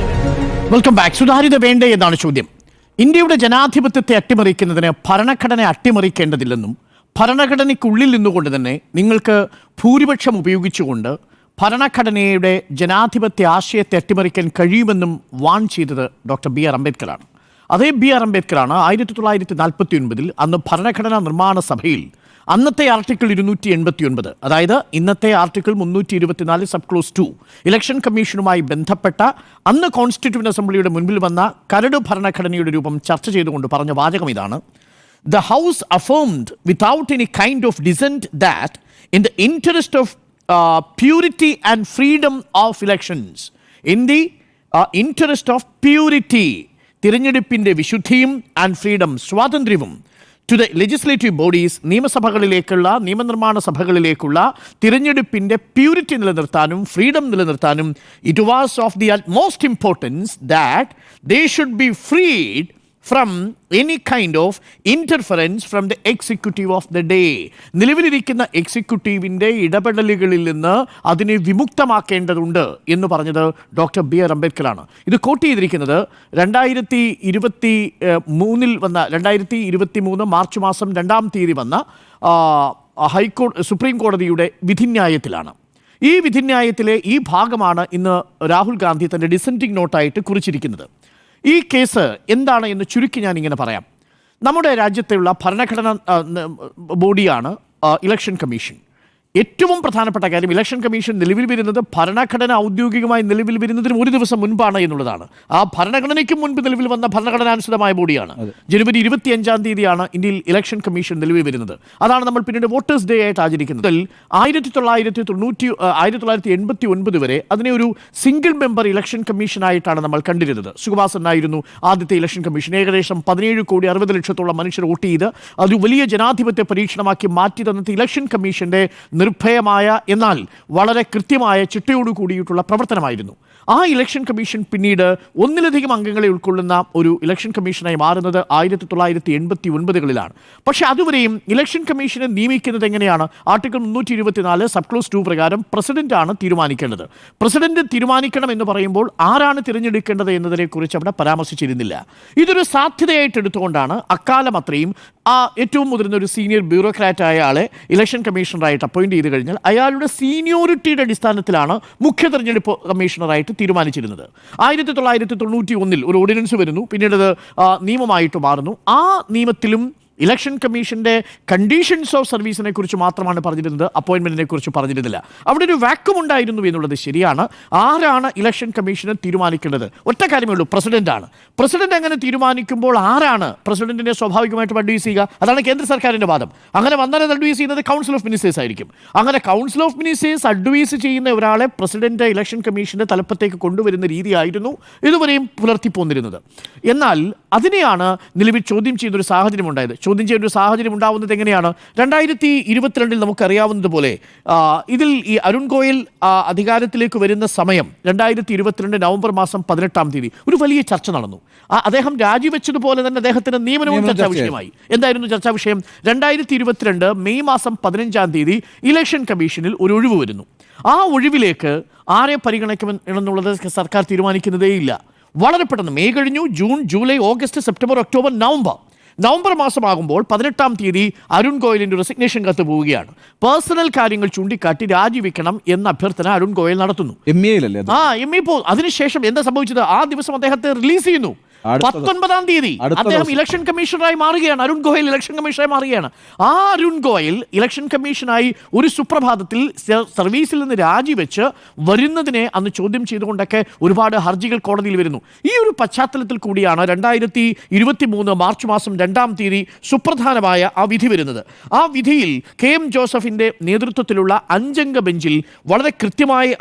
Welcome back. സുതാര്യത വേണ്ടേ എന്നാണ് ചോദ്യം. ഇന്ത്യയുടെ ജനാധിപത്യത്തെ അട്ടിമറിക്കുന്നതിന് ഭരണഘടന അട്ടിമറിക്കേണ്ടതില്ലെന്നും ഭരണഘടനയ്ക്കുള്ളിൽ നിന്നുകൊണ്ട് തന്നെ നിങ്ങൾക്ക് ഭൂരിപക്ഷം ഉപയോഗിച്ചുകൊണ്ട് ഭരണഘടനയുടെ ജനാധിപത്യ ആശയത്തെ അട്ടിമറിക്കാൻ കഴിയുമെന്നും വാൺ ചെയ്തത് ഡോക്ടർ BR അംബേദ്കറാണ്. അതേ BR അംബേദ്കറാണ് 1949 അന്ന് ഭരണഘടനാ നിർമ്മാണ സഭയിൽ അന്നത്തെ ആർട്ടിക്കിൾ 289, അതായത് ഇന്നത്തെ ആർട്ടിക്കിൾ 324 സബ് ക്ലോസ് 2 ഇലക്ഷൻ കമ്മീഷനുമായി ബന്ധപ്പെട്ട അന്ന് കോൺസ്റ്റിറ്റ്യൂവന്റ് അസംബ്ലിയുടെ മുൻപിൽ വന്ന കരട് ഭരണഘടനയുടെ രൂപം ചർച്ച ചെയ്തുകൊണ്ട് പറഞ്ഞ വാചകം ഇതാണ്: The House affirmed without any kind of dissent that in the interest of purity and freedom of elections, in the interest of purity, തിരഞ്ഞെടുപ്പിൻ്റെ വിശുദ്ധിയും ആൻഡ് ഫ്രീഡം, സ്വാതന്ത്ര്യവും, ടു ദ ലെജിസ്ലേറ്റീവ് ബോഡീസ്, നിയമസഭകളിലേക്കുള്ള നിയമനിർമ്മാണ സഭകളിലേക്കുള്ള തിരഞ്ഞെടുപ്പിൻ്റെ പ്യൂരിറ്റി നിലനിർത്താനും ഫ്രീഡം നിലനിർത്താനും it was of the most importance that they should be freed from any kind of interference from the executive of the day. നിലവിലിരിക്കുന്ന എക്സിക്യൂട്ടീവിൻ്റെ ഇടപെടലുകളിൽ നിന്ന് അതിനെ വിമുക്തമാക്കേണ്ടതുണ്ട് എന്ന് പറഞ്ഞത് ഡോക്ടർ BR അംബേദ്കറാണ്. ഇത് കോട്ട് ചെയ്തിരിക്കുന്നത് 2023 മാർച്ച് മാസം 2-ാം തീയതി വന്ന സുപ്രീം കോടതിയുടെ വിധിന്യായത്തിലാണ്. ഈ വിധിന്യായത്തിലെ ഈ ഭാഗമാണ് ഇന്ന് രാഹുൽ ഗാന്ധി തൻ്റെ ഡിസെൻറ്റിംഗ് നോട്ടായിട്ട് കുറിച്ചിരിക്കുന്നത്. ഈ കേസ് എന്താണ് എന്ന് ചുരുക്കി ഞാനിങ്ങനെ പറയാം. നമ്മുടെ രാജ്യത്തുള്ള ഭരണഘടനാ ബോഡിയാണ് ഇലക്ഷൻ കമ്മീഷൻ. ഏറ്റവും പ്രധാനപ്പെട്ട കാര്യം, ഇലക്ഷൻ കമ്മീഷൻ നിലവിൽ വരുന്നത് ഭരണഘടന ഔദ്യോഗികമായി നിലവിൽ വരുന്നതിന് ഒരു ദിവസം മുൻപാണ് എന്നുള്ളതാണ്. ആ ഭരണഘടനയ്ക്ക് മുൻപ് നിലവിൽ വന്ന ഭരണഘടനാനുസൃതമായ ബോഡിയാണ്. ജനുവരി 25-ാം തീയതിയാണ് ഇന്ത്യയിൽ ഇലക്ഷൻ കമ്മീഷൻ നിലവിൽ വരുന്നത്. അതാണ് നമ്മൾ പിന്നീട് വോട്ടേഴ്സ് ഡേ ആയിട്ട് ആചരിക്കുന്നത്. 1989 വരെ അതിനെ ഒരു സിംഗിൾ മെമ്പർ ഇലക്ഷൻ കമ്മീഷനായിട്ടാണ് നമ്മൾ കണ്ടിരുന്നത്. സുഖവാസനായിരുന്നു ആദ്യത്തെ ഇലക്ഷൻ കമ്മീഷൻ. ഏകദേശം 17,60,00,000 മനുഷ്യർ വോട്ട് ചെയ്ത് അത് വലിയ ജനാധിപത്യ പരീക്ഷണമാക്കി മാറ്റി തന്നത് ഇലക്ഷൻ കമ്മീഷൻ്റെ നിർഭയമായ എന്നാൽ വളരെ കൃത്യമായ ചിട്ടയോട് കൂടിയിട്ടുള്ള പ്രവർത്തനമായിരുന്നു. ആ ഇലക്ഷൻ കമ്മീഷൻ പിന്നീട് ഒന്നിലധികം അംഗങ്ങളെ ഉൾക്കൊള്ളുന്ന ഒരു ഇലക്ഷൻ കമ്മീഷനായി മാറുന്നത് 1989-കളിലാണ്. പക്ഷേ അതുവരെയും ഇലക്ഷൻ കമ്മീഷനെ നിയമിക്കുന്നത് എങ്ങനെയാണ്? ആർട്ടിക്കിൾ 324 സബ് ക്ലോസ് 2 പ്രകാരം പ്രസിഡന്റാണ് തീരുമാനിക്കേണ്ടത്. പ്രസിഡന്റ് തീരുമാനിക്കണം എന്ന് പറയുമ്പോൾ ആരാണ് തിരഞ്ഞെടുക്കേണ്ടത് എന്നതിനെക്കുറിച്ച് അവിടെ പരാമർശിച്ചിരുന്നില്ല. ഇതൊരു സാധ്യതയായിട്ട് എടുത്തുകൊണ്ടാണ് അക്കാലം അത്രയും ഏറ്റവും മുതിർന്ന ഒരു സീനിയർ ബ്യൂറോക്രാറ്റായ ആളെ ഇലക്ഷൻ കമ്മീഷണറായിട്ട് അപ്പോയിന്റ് ചെയ്ത് കഴിഞ്ഞാൽ അയാളുടെ സീനിയോറിറ്റിയുടെ അടിസ്ഥാനത്തിലാണ് മുഖ്യ തെരഞ്ഞെടുപ്പ് കമ്മീഷണറായിട്ട് തീരുമാനിച്ചിരുന്നത്. 1991 ഒരു ഓർഡിനൻസ് വരുന്നു, പിന്നീട് അത് നിയമമായിട്ട് മാറുന്നു. ആ നിയമത്തിലും ഇലക്ഷൻ കമ്മീഷന്റെ കണ്ടീഷൻസ് ഓഫ് സർവീസിനെ കുറിച്ച് മാത്രമാണ് പറഞ്ഞിരുന്നത്, അപ്പോയിൻമെന്റിനെ കുറിച്ച് പറഞ്ഞിരുന്നില്ല. അവിടെ ഒരു വാക്വം ഉണ്ടായിരുന്നു എന്നുള്ളത് ശരിയാണ്. ആരാണ് ഇലക്ഷൻ കമ്മീഷനെ തീരുമാനിക്കേണ്ടത്? ഒറ്റ കാര്യമേ ഉള്ളൂ, പ്രസിഡന്റാണ്. പ്രസിഡന്റ് അങ്ങനെ തീരുമാനിക്കുമ്പോൾ ആരാണ് പ്രസിഡന്റിനെ സ്വാഭാവികമായിട്ടും അഡ്വൈസ് ചെയ്യുക? അതാണ് കേന്ദ്ര സർക്കാരിന്റെ വാദം. അങ്ങനെ വന്നാൽ അത് അഡ്വൈസ് ചെയ്യുന്നത് കൗൺസിൽ ഓഫ് മിനിസ്റ്റേഴ്സ് ആയിരിക്കും. അങ്ങനെ കൗൺസിൽ ഓഫ് മിനിസ്റ്റേഴ്സ് അഡ്വൈസ് ചെയ്യുന്ന ഒരാളെ പ്രസിഡന്റ് ഇലക്ഷൻ കമ്മീഷന്റെ തലപ്പത്തേക്ക് കൊണ്ടുവരുന്ന രീതിയായിരുന്നു ഇതുവരെയും പുലർത്തിപ്പോന്നിരുന്നത്. എന്നാൽ അതിനെയാണ് നിലവിൽ ചോദ്യം ചെയ്യുന്നൊരു സാഹചര്യം ഉണ്ടായത്. ചോദ്യം ചെയ്യുന്ന ഒരു സാഹചര്യം ഉണ്ടാവുന്നത് എങ്ങനെയാണ്? 2022 നമുക്കറിയാവുന്നതുപോലെ ഇതിൽ ഈ അരുൺ ഗോയൽ അധികാരത്തിലേക്ക് വരുന്ന സമയം 2022 നവംബർ മാസം 18-ാം തീയതി ഒരു വലിയ ചർച്ച നടന്നു. അദ്ദേഹം രാജിവെച്ചതുപോലെ തന്നെ അദ്ദേഹത്തിന്റെ നിയമനവും ചർച്ചാ വിഷയമായി. എന്തായിരുന്നു ചർച്ചാ വിഷയം? 2022 മെയ് മാസം 15-ാം തീയതി ഇലക്ഷൻ കമ്മീഷനിൽ ഒരു ഒഴിവ് വരുന്നു. ആ ഒഴിവിലേക്ക് ആരെ പരിഗണിക്കുമെന്നുള്ളത് സർക്കാർ തീരുമാനിക്കുന്നതേയില്ല. വളരെ പെട്ടെന്ന് മെയ് കഴിഞ്ഞു, June, July, August, September, October, November മാസമാകുമ്പോൾ 18-ാം തീയതി അരുൺ ഗോയലിൻ്റെ റെസിഗ്നേഷൻ കത്ത് പോവുകയാണ്. പേഴ്സണൽ കാര്യങ്ങൾ ചൂണ്ടിക്കാട്ടി രാജിവെക്കണം എന്ന അഭ്യർത്ഥന അരുൺ ഗോയൽ നടത്തുന്നു. MA അതിനുശേഷം എന്താ സംഭവിച്ചത്? ആ ദിവസം അദ്ദേഹത്തെ റിലീസ് ചെയ്യുന്നു. 19-ാം തീയതി അദ്ദേഹം ഇലക്ഷൻ കമ്മീഷണറായി മാറുകയാണ്. അരുൺ ഗോയൽ ഇലക്ഷൻ കമ്മീഷണറായി മാറുകയാണ്. ആ അരുൺ ഗോയൽ ഇലക്ഷൻ കമ്മീഷനായി ഒരു സുപ്രഭാതത്തിൽ സർവീസിൽ നിന്ന് രാജിവെച്ച് വരുന്നതിനെ അന്ന് ചോദ്യം ചെയ്തുകൊണ്ടൊക്കെ ഒരുപാട് ഹർജികൾ കോടതിയിൽ വരുന്നു. ഈ ഒരു പശ്ചാത്തലത്തിൽ കൂടിയാണ് 2023 മാർച്ച് മാസം 2-ാം തീയതി സുപ്രധാനമായ ആ വിധി വരുന്നത്. ആ വിധിയിൽ KM ജോസഫിന്റെ നേതൃത്വത്തിലുള്ള 5-അംഗ ബെഞ്ചിൽ വളരെ കൃത്യമായി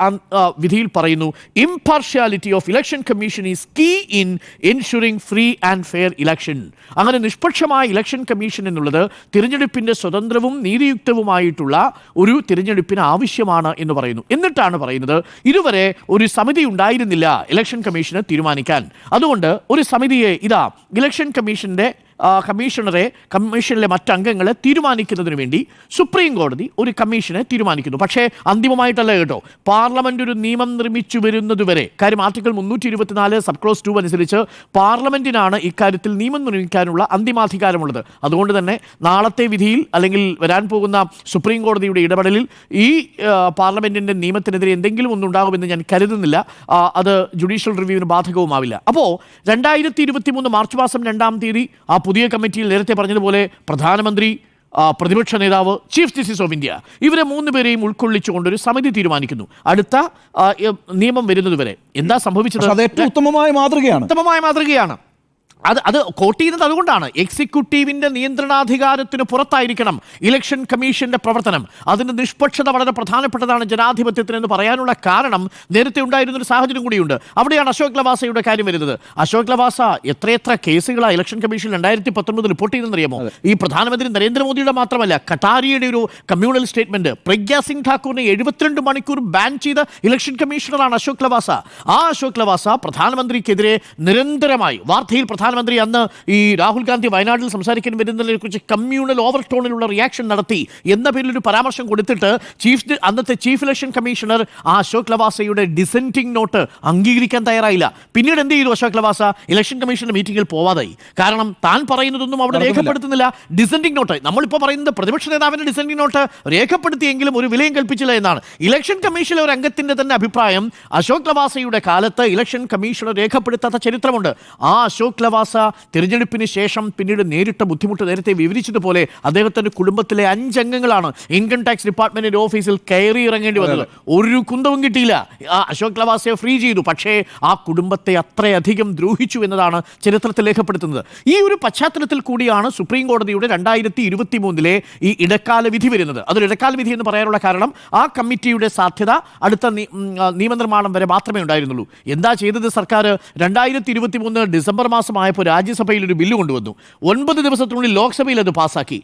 വിധിയിൽ പറയുന്നു, impartiality of election commission is key in ensuring free and fair election. അങ്ങനെ നിഷ്പക്ഷമായ ഇലക്ഷൻ കമ്മീഷൻ എന്നുള്ളത് തിരഞ്ഞെടുപ്പിൻ്റെ സ്വതന്ത്രവും നീതിയുക്തവുമായിട്ടുള്ള ഒരു തിരഞ്ഞെടുപ്പിന് ആവശ്യമാണ് എന്ന് പറയുന്നു. എന്നിട്ടാണ് പറയുന്നത്, ഇതുവരെ ഒരു സമിതി ഉണ്ടായിരുന്നില്ല ഇലക്ഷൻ കമ്മീഷനെ തീരുമാനിക്കാൻ. അതുകൊണ്ട് ഒരു സമിതിയെ ഇലക്ഷൻ കമ്മീഷൻ്റെ കമ്മീഷനിലെ മറ്റംഗങ്ങളെ തീരുമാനിക്കുന്നതിന് വേണ്ടി സുപ്രീം കോടതി ഒരു കമ്മീഷനെ തീരുമാനിക്കുന്നു. പക്ഷേ അന്തിമമായിട്ടല്ല കേട്ടോ. പാർലമെന്റ് ഒരു നിയമം നിർമ്മിച്ചു വരുന്നതുവരെ, കാര്യം ആർട്ടിക്കിൾ 324 സബ് ക്ലോസ് 2 അനുസരിച്ച് പാർലമെന്റിനാണ് ഇക്കാര്യത്തിൽ നിയമം നിർമ്മിക്കാനുള്ള അന്തിമാധികാരമുള്ളത്. അതുകൊണ്ട് തന്നെ നാളത്തെ വിധിയിൽ അല്ലെങ്കിൽ വരാൻ പോകുന്ന സുപ്രീം കോടതിയുടെ ഇടപെടലിൽ ഈ പാർലമെന്റിന്റെ നിയമത്തിനെതിരെ എന്തെങ്കിലും ഒന്നുണ്ടാകുമെന്ന് ഞാൻ കരുതുന്നില്ല. അത് ജുഡീഷ്യൽ റിവ്യൂവിന് ബാധകവുമാവില്ല. അപ്പോൾ 2023 മാർച്ച് മാസം 2-ാം തീയതി ആ പുതിയ കമ്മിറ്റിയിൽ നേരത്തെ പറഞ്ഞതുപോലെ പ്രധാനമന്ത്രി, പ്രതിപക്ഷ നേതാവ്, ചീഫ് ജസ്റ്റിസ് ഓഫ് ഇന്ത്യ, ഇവരെ 3 പേരെയും ഉൾക്കൊള്ളിച്ചുകൊണ്ടൊരു സമിതി തീരുമാനിക്കുന്നു. അടുത്ത നിയമം വരുന്നതുവരെ എന്താ സംഭവിച്ചത്? ഉത്തമമായ മാതൃകയാണ്. അത് കോട്ട് ചെയ്യുന്നത് അതുകൊണ്ടാണ്. എക്സിക്യൂട്ടീവിൻ്റെ നിയന്ത്രണാധികാരത്തിന് പുറത്തായിരിക്കണം ഇലക്ഷൻ കമ്മീഷന്റെ പ്രവർത്തനം. അതിൻ്റെ നിഷ്പക്ഷത വളരെ പ്രധാനപ്പെട്ടതാണ് ജനാധിപത്യത്തിന് എന്ന് പറയാനുള്ള കാരണം നേരത്തെ ഉണ്ടായിരുന്നൊരു സാഹചര്യം കൂടിയുണ്ട്. അവിടെയാണ് അശോക് ലവാസയുടെ കാര്യം വരുന്നത്. അശോക് ലവാസ എത്രയെത്ര കേസുകളാണ് ഇലക്ഷൻ കമ്മീഷൻ 2019 റിപ്പോർട്ട് ചെയ്തെന്നറിയാമോ? ഈ പ്രധാനമന്ത്രി നരേന്ദ്രമോദിയുടെ മാത്രമല്ല, കട്ടാരിയുടെ ഒരു കമ്മ്യൂണൽ സ്റ്റേറ്റ്മെന്റ്, പ്രഗ്യാ സിംഗ് ഠാക്കൂറിനെ 72 മണിക്കൂർ ബാൻ ചെയ്ത ഇലക്ഷൻ കമ്മീഷണറാണ് അശോക് ലവാസ. ആ അശോക് ലവാസ പ്രധാനമന്ത്രിക്കെതിരെ നിരന്തരമായി വാർത്തയിൽ പ്രധാനമന്ത്രി അന്ന് ഈ രാഹുൽ ഗാന്ധി വയനാട്ടിൽ സംസാരിക്കാൻ വരുന്നതിനെ കുറിച്ച് കമ്മ്യൂണൽ ഓവർടോണിലുള്ള റിയാക്ഷൻ നടത്തി എന്ന പേരിലൊരു പരാമർശം കൊടുത്തിട്ട് അന്നത്തെ ചീഫ് ഇലക്ഷൻ കമ്മീഷണർ ആ അശോക് ലവാസയുടെ ഡിസെന്റിംഗ് നോട്ട് അംഗീകരിക്കാൻ തയ്യാറായില്ല. പിന്നീട് എന്ത് ചെയ്തു അശോക് ലവാസ? ഇലക്ഷൻ കമ്മീഷന്റെ മീറ്റിംഗിൽ പോവാതായി. കാരണം താൻ പറയുന്നതൊന്നും അവിടെ രേഖപ്പെടുത്തുന്നില്ല. ഡിസെന്റിംഗ് നോട്ട്, നമ്മളിപ്പോൾ പറയുന്നത് പ്രതിപക്ഷ നേതാവിന്റെ ഡിസെന്റിംഗ് നോട്ട് രേഖപ്പെടുത്തിയെങ്കിലും ഒരു വിലയും കൽപ്പിച്ചില്ല എന്നാണ്. ഇലക്ഷൻ കമ്മീഷനിലെ ഒരു അംഗത്തിന്റെ തന്നെ അഭിപ്രായം, അശോക് ലവാസയുടെ കാലത്ത് ഇലക്ഷൻ കമ്മീഷണർ രേഖപ്പെടുത്താത്ത ചരിത്രമുണ്ട്. ആ അശോക് ലവാസ തിരഞ്ഞെടുപ്പിന് ശേഷം പിന്നീട് നേരിട്ട ബുദ്ധിമുട്ട് നേരത്തെ വിവരിച്ചതുപോലെ അദ്ദേഹത്തിന്റെ കുടുംബത്തിലെ 5 അംഗങ്ങളാണ് ഇൻകം ടാക്സ് ഡിപ്പാർട്ട്മെന്റിന്റെ ഓഫീസിൽ കയറി ഇറങ്ങേണ്ടി വന്നത്. ഒരു കുന്തവും കിട്ടിയില്ല. അശോക് ലവാസയെ ഫ്രീ ചെയ്തു. പക്ഷേ ആ കുടുംബത്തെ അത്രയധികം ദ്രോഹിച്ചു എന്നതാണ് ചരിത്രത്തിൽ രേഖപ്പെടുത്തുന്നത്. ഈ ഒരു പശ്ചാത്തലത്തിൽ കൂടിയാണ് സുപ്രീം കോടതിയുടെ 2023 ഈ ഇടക്കാല വിധി വരുന്നത്. അതൊരു ഇടക്കാല വിധി എന്ന് പറയാനുള്ള കാരണം ആ കമ്മിറ്റിയുടെ സാധ്യത അടുത്ത നിയമനിർമ്മാണം വരെ മാത്രമേ ഉണ്ടായിരുന്നുള്ളൂ. എന്താ ചെയ്തത് സർക്കാർ? 2023 ഡിസംബർ മാസം പ്രശ്നമായപ്പോൾ രാജ്യസഭയിൽ ഒരു ബില്ല് കൊണ്ടുവന്നു. 9 ദിവസത്തിനുള്ളിൽ ലോക്സഭയിൽ അത് പാസ്സാക്കി.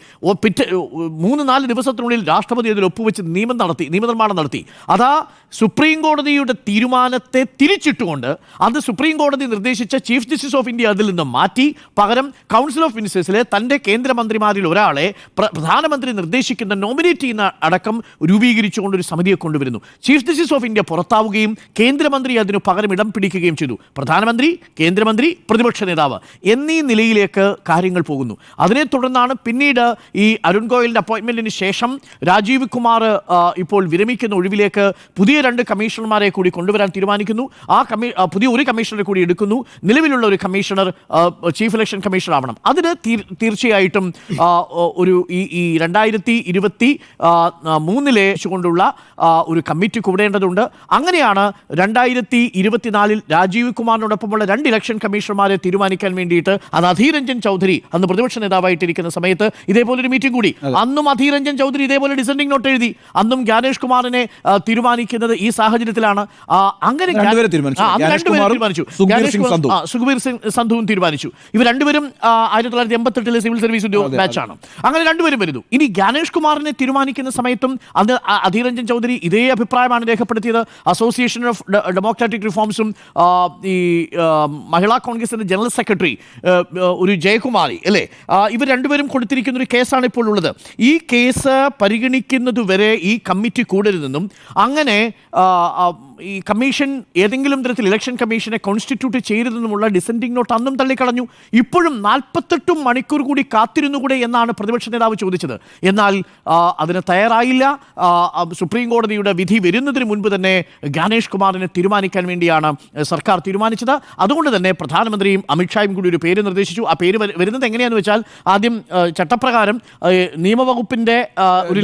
3-4 ദിവസത്തിനുള്ളിൽ രാഷ്ട്രപതി അതിൽ ഒപ്പുവെച്ച് നിയമനിർമ്മാണം നടത്തി. അതാ സുപ്രീം കോടതിയുടെ തീരുമാനത്തെ തിരിച്ചിട്ടുകൊണ്ട് അത് സുപ്രീം കോടതി നിർദ്ദേശിച്ച ചീഫ് ജസ്റ്റിസ് ഓഫ് ഇന്ത്യ അതിൽ നിന്ന് മാറ്റി പകരം കൗൺസിൽ ഓഫ് മിനിസ്റ്റേഴ്സിലെ തൻ്റെ കേന്ദ്രമന്ത്രിമാരിൽ ഒരാളെ പ്രധാനമന്ത്രി നിർദ്ദേശിക്കുന്ന നോമിനേറ്റ് ചെയ്യുന്ന അടക്കം രൂപീകരിച്ചുകൊണ്ട് ഒരു സമിതിയെ കൊണ്ടുവരുന്നു. ചീഫ് ജസ്റ്റിസ് ഓഫ് ഇന്ത്യ പുറത്താവുകയും കേന്ദ്രമന്ത്രി അതിനു പകരം ഇടം പിടിക്കുകയും ചെയ്തു. പ്രധാനമന്ത്രി, കേന്ദ്രമന്ത്രി, പ്രതിപക്ഷ നേതാവ് എന്നീ നിലയിലേക്ക് കാര്യങ്ങൾ പോകുന്നു. അതിനെ തുടർന്നാണ് പിന്നീട് ഈ അരുൺ ഗോയലിൻ്റെ അപ്പോയിൻമെൻറ്റിന് ശേഷം രാജീവ് കുമാർ ഇപ്പോൾ വിരമിക്കുന്ന ഒഴിവിലേക്ക് പുതിയ 2 കമ്മീഷണർമാരെ കൂടി കൊണ്ടുവരാൻ തീരുമാനിക്കുന്നു. പുതിയ ഒരു കമ്മീഷണറെ കൂടി എടുക്കുന്നു. നിലവിലുള്ള ഒരു കമ്മീഷണർ ചീഫ് ഇലക്ഷൻ കമ്മീഷണർ ആവണം. അതിന് തീർച്ചയായിട്ടും ഒരു ഈ 2023 കൊണ്ടുള്ള ഒരു കമ്മിറ്റി കൂടേണ്ടതുണ്ട്. അങ്ങനെയാണ് 2024 രാജീവ് കുമാറിനോടൊപ്പമുള്ള 2 ഇലക്ഷൻ കമ്മീഷണർമാരെ തീരുമാനിക്കാൻ വേണ്ടിയിട്ട് അത് അധീർ രഞ്ജൻ ചൗധരി അന്ന് പ്രതിപക്ഷ നേതാവായിട്ടിരിക്കുന്ന സമയത്ത് ഇതേപോലൊരു മീറ്റിംഗ് കൂടി. അന്നും അധീർ രഞ്ജൻ ചൗധരി ഇതേപോലെ ഡിസെൻഡിംഗ് നോട്ട് എഴുതി. അന്നും ജ്ഞാനേഷ് കുമാറിനെ തീരുമാനിക്കുന്നത് ഈ സാഹചര്യത്തിലാണ്. അങ്ങനെ സുഖബീർ സിംഗ് സന്ധുവും തീരുമാനിച്ചു. ഇവർ രണ്ടുപേരും 1988 സിവിൽ സർവീസ് ബാച്ചാണ്. അങ്ങനെ രണ്ടുപേരും വരുന്നു. ഇനി ജ്ഞാനേഷ് കുമാറിനെ തീരുമാനിക്കുന്ന സമയത്തും അന്ന് അധീർ രഞ്ജൻ ചൗധരി ഇതേ അഭിപ്രായമാണ് രേഖപ്പെടുത്തിയത്. അസോസിയേഷൻ ഓഫ് ഡെമോക്രാറ്റിക് റിഫോംസും ഈ മഹിളാ കോൺഗ്രസിന്റെ ജനറൽ സെക്രട്ടറി ഒരു ജയകുമാരി അല്ലേ, ഇവർ രണ്ടുപേരും കൊടുത്തിരിക്കുന്ന ഒരു കേസാണ് ഇപ്പോൾ ഉള്ളത്. ഈ കേസ് പരിഗണിക്കുന്നതുവരെ ഈ കമ്മിറ്റി കൂടരുതെന്നും അങ്ങനെ ഈ കമ്മീഷൻ ഏതെങ്കിലും തരത്തിൽ ഇലക്ഷൻ കമ്മീഷനെ കോൺസ്റ്റിറ്റ്യൂട്ട് ചെയ്തതെന്നുമുള്ള ഡിസെൻഡിംഗ് നോട്ട് അന്നും തള്ളിക്കളഞ്ഞു. ഇപ്പോഴും 48 മണിക്കൂർ കൂടി കാത്തിരുന്നുകൂടെ എന്നാണ് പ്രതിപക്ഷ നേതാവ് ചോദിച്ചത്. എന്നാൽ അതിന് തയ്യാറായില്ല. സുപ്രീം കോടതിയുടെ വിധി വരുന്നതിന് മുൻപ് തന്നെ ജ്ഞാനേഷ് കുമാറിനെ തീരുമാനിക്കാൻ വേണ്ടിയാണ് സർക്കാർ തീരുമാനിച്ചത്. അതുകൊണ്ട് തന്നെ പ്രധാനമന്ത്രിയും അമിത്ഷായും കൂടി ഒരു പേര് നിർദ്ദേശിച്ചു. ആ പേര് വരുന്നത് എങ്ങനെയാണെന്ന് വെച്ചാൽ ആദ്യം ചട്ടപ്രകാരം നിയമവകുപ്പിന്റെ ഒരു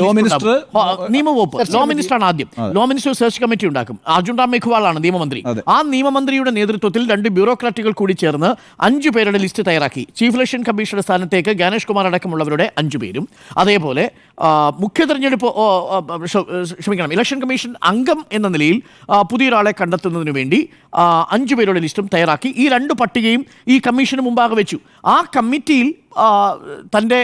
നിയമവകുപ്പ് ലോ മിനിസ്റ്ററാണ് ആദ്യം. ലോ മിനിസ്റ്റർ സെർച്ച് കമ്മിറ്റി ഉണ്ടാക്കും. അർജുൻ റാം മേഘ്വാളാണ് നിയമമന്ത്രി. ആ നിയമമന്ത്രിയുടെ നേതൃത്വത്തിൽ 2 ബ്യൂറോക്രാറ്റുകൾ കൂടി ചേർന്ന് 5 പേരുടെ ലിസ്റ്റ് തയ്യാറാക്കി. ചീഫ് ഇലക്ഷൻ കമ്മീഷണറുടെ സ്ഥാനത്തേക്ക് ജ്ഞാനേഷ് കുമാർ അടക്കമുള്ളവരുടെ 5 പേരും, അതേപോലെ മുഖ്യ തെരഞ്ഞെടുപ്പ് ഇലക്ഷൻ കമ്മീഷൻ അംഗം എന്ന നിലയിൽ പുതിയൊരാളെ കണ്ടെത്തുന്നതിന് വേണ്ടി 5 പേരുടെ ലിസ്റ്റും തയ്യാറാക്കി. ഈ 2 പട്ടികയും ഈ കമ്മീഷന് മുമ്പാകെ വെച്ചു. ആ കമ്മിറ്റിയിൽ തൻ്റെ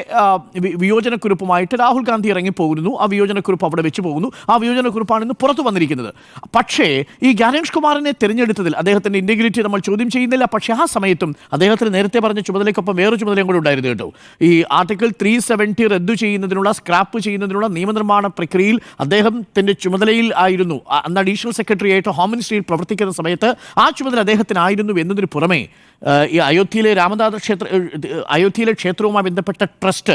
വിയോജനക്കുറിപ്പുമായിട്ട് രാഹുൽ ഗാന്ധി ഇറങ്ങിപ്പോകുന്നു. ആ വിയോജനക്കുറിപ്പ് അവിടെ വെച്ച് പോകുന്നു. ആ വിയോജനക്കുറിപ്പാണ് ഇന്ന് പുറത്തു വന്നിരിക്കുന്നത്. പക്ഷേ ഈ ജ്ഞാനേഷ് കുമാറിനെ തിരഞ്ഞെടുത്തതിൽ അദ്ദേഹത്തിൻ്റെ ഇൻറ്റഗ്രിറ്റി നമ്മൾ ചോദ്യം ചെയ്യുന്നില്ല. പക്ഷേ ആ സമയത്തും അദ്ദേഹത്തിന് നേരത്തെ പറഞ്ഞ ചുമതലയ്ക്കൊപ്പം വേറൊരു ചുമതലയും കൂടെ ഉണ്ടായിരുന്നു കേട്ടോ. ഈ ആർട്ടിക്കിൾ 370 റദ്ദു ചെയ്യുന്നതിനുള്ള, സ്ക്രാപ്പ് ചെയ്യുന്നതിനുള്ള നിയമനിർമ്മാണ പ്രക്രിയയിൽ അദ്ദേഹത്തിൻ്റെ ചുമതലയിൽ ആയിരുന്നു. അന്ന് അഡീഷണൽ സെക്രട്ടറി ആയിട്ട് ഹോം മിനിസ്ട്രിയിൽ പ്രവർത്തിക്കുന്ന സമയത്ത് ആ ചുമതല അദ്ദേഹത്തിനായിരുന്നു എന്നതിന് പുറമെ ഈ അയോധ്യയിലെ ക്ഷേത്രവുമായി ബന്ധപ്പെട്ട ട്രസ്റ്റ്,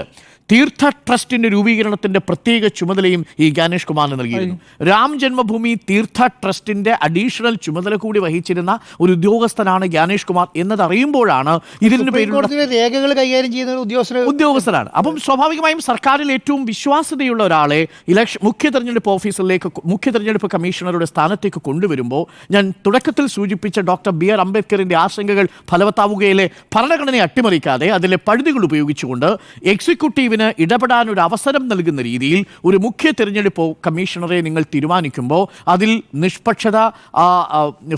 തീർത്ഥ ട്രസ്റ്റിൻ്റെ രൂപീകരണത്തിൻ്റെ പ്രത്യേക ചുമതലയും ഈ ജ്ഞാനേഷ് കുമാറിന് നൽകിയിരുന്നു. രാം ജന്മഭൂമി തീർത്ഥ ട്രസ്റ്റിൻ്റെ അഡീഷണൽ ചുമതല കൂടി വഹിച്ചിരുന്ന ഒരു ഉദ്യോഗസ്ഥനാണ് ജ്ഞാനേഷ് കുമാർ എന്നതറിയുമ്പോഴാണ് ഇതിൻ്റെ പേരിലുള്ള രേഖകൾ കൈകാര്യം ചെയ്യുന്ന ഉദ്യോഗസ്ഥനാണ്. അപ്പം സ്വാഭാവികമായും സർക്കാരിൽ ഏറ്റവും വിശ്വാസ്യതയുള്ള ഒരാളെ മുഖ്യ തെരഞ്ഞെടുപ്പ് ഓഫീസറിലേക്ക്, മുഖ്യ തെരഞ്ഞെടുപ്പ് കമ്മീഷണറുടെ സ്ഥാനത്തേക്ക് കൊണ്ടുവരുമ്പോൾ ഞാൻ തുടക്കത്തിൽ സൂചിപ്പിച്ച ഡോക്ടർ BR അംബേദ്കറിൻ്റെ ആശങ്കകൾ ഫലവത്താവുകയിലെ ഭരണഘടനയെ അട്ടിമറിക്കാതെ അതിലെ പഴുതുകൾ ഉപയോഗിച്ചുകൊണ്ട് എക്സിക്യൂട്ടീവിന് ഇടപെടാൻ ഒരു അവസരം നൽകുന്ന രീതിയിൽ ഒരു മുഖ്യ തെരഞ്ഞെടുപ്പ് കമ്മീഷണറെ നിങ്ങൾ തീരുമാനിക്കുമ്പോൾ അതിൽ നിഷ്പക്ഷത,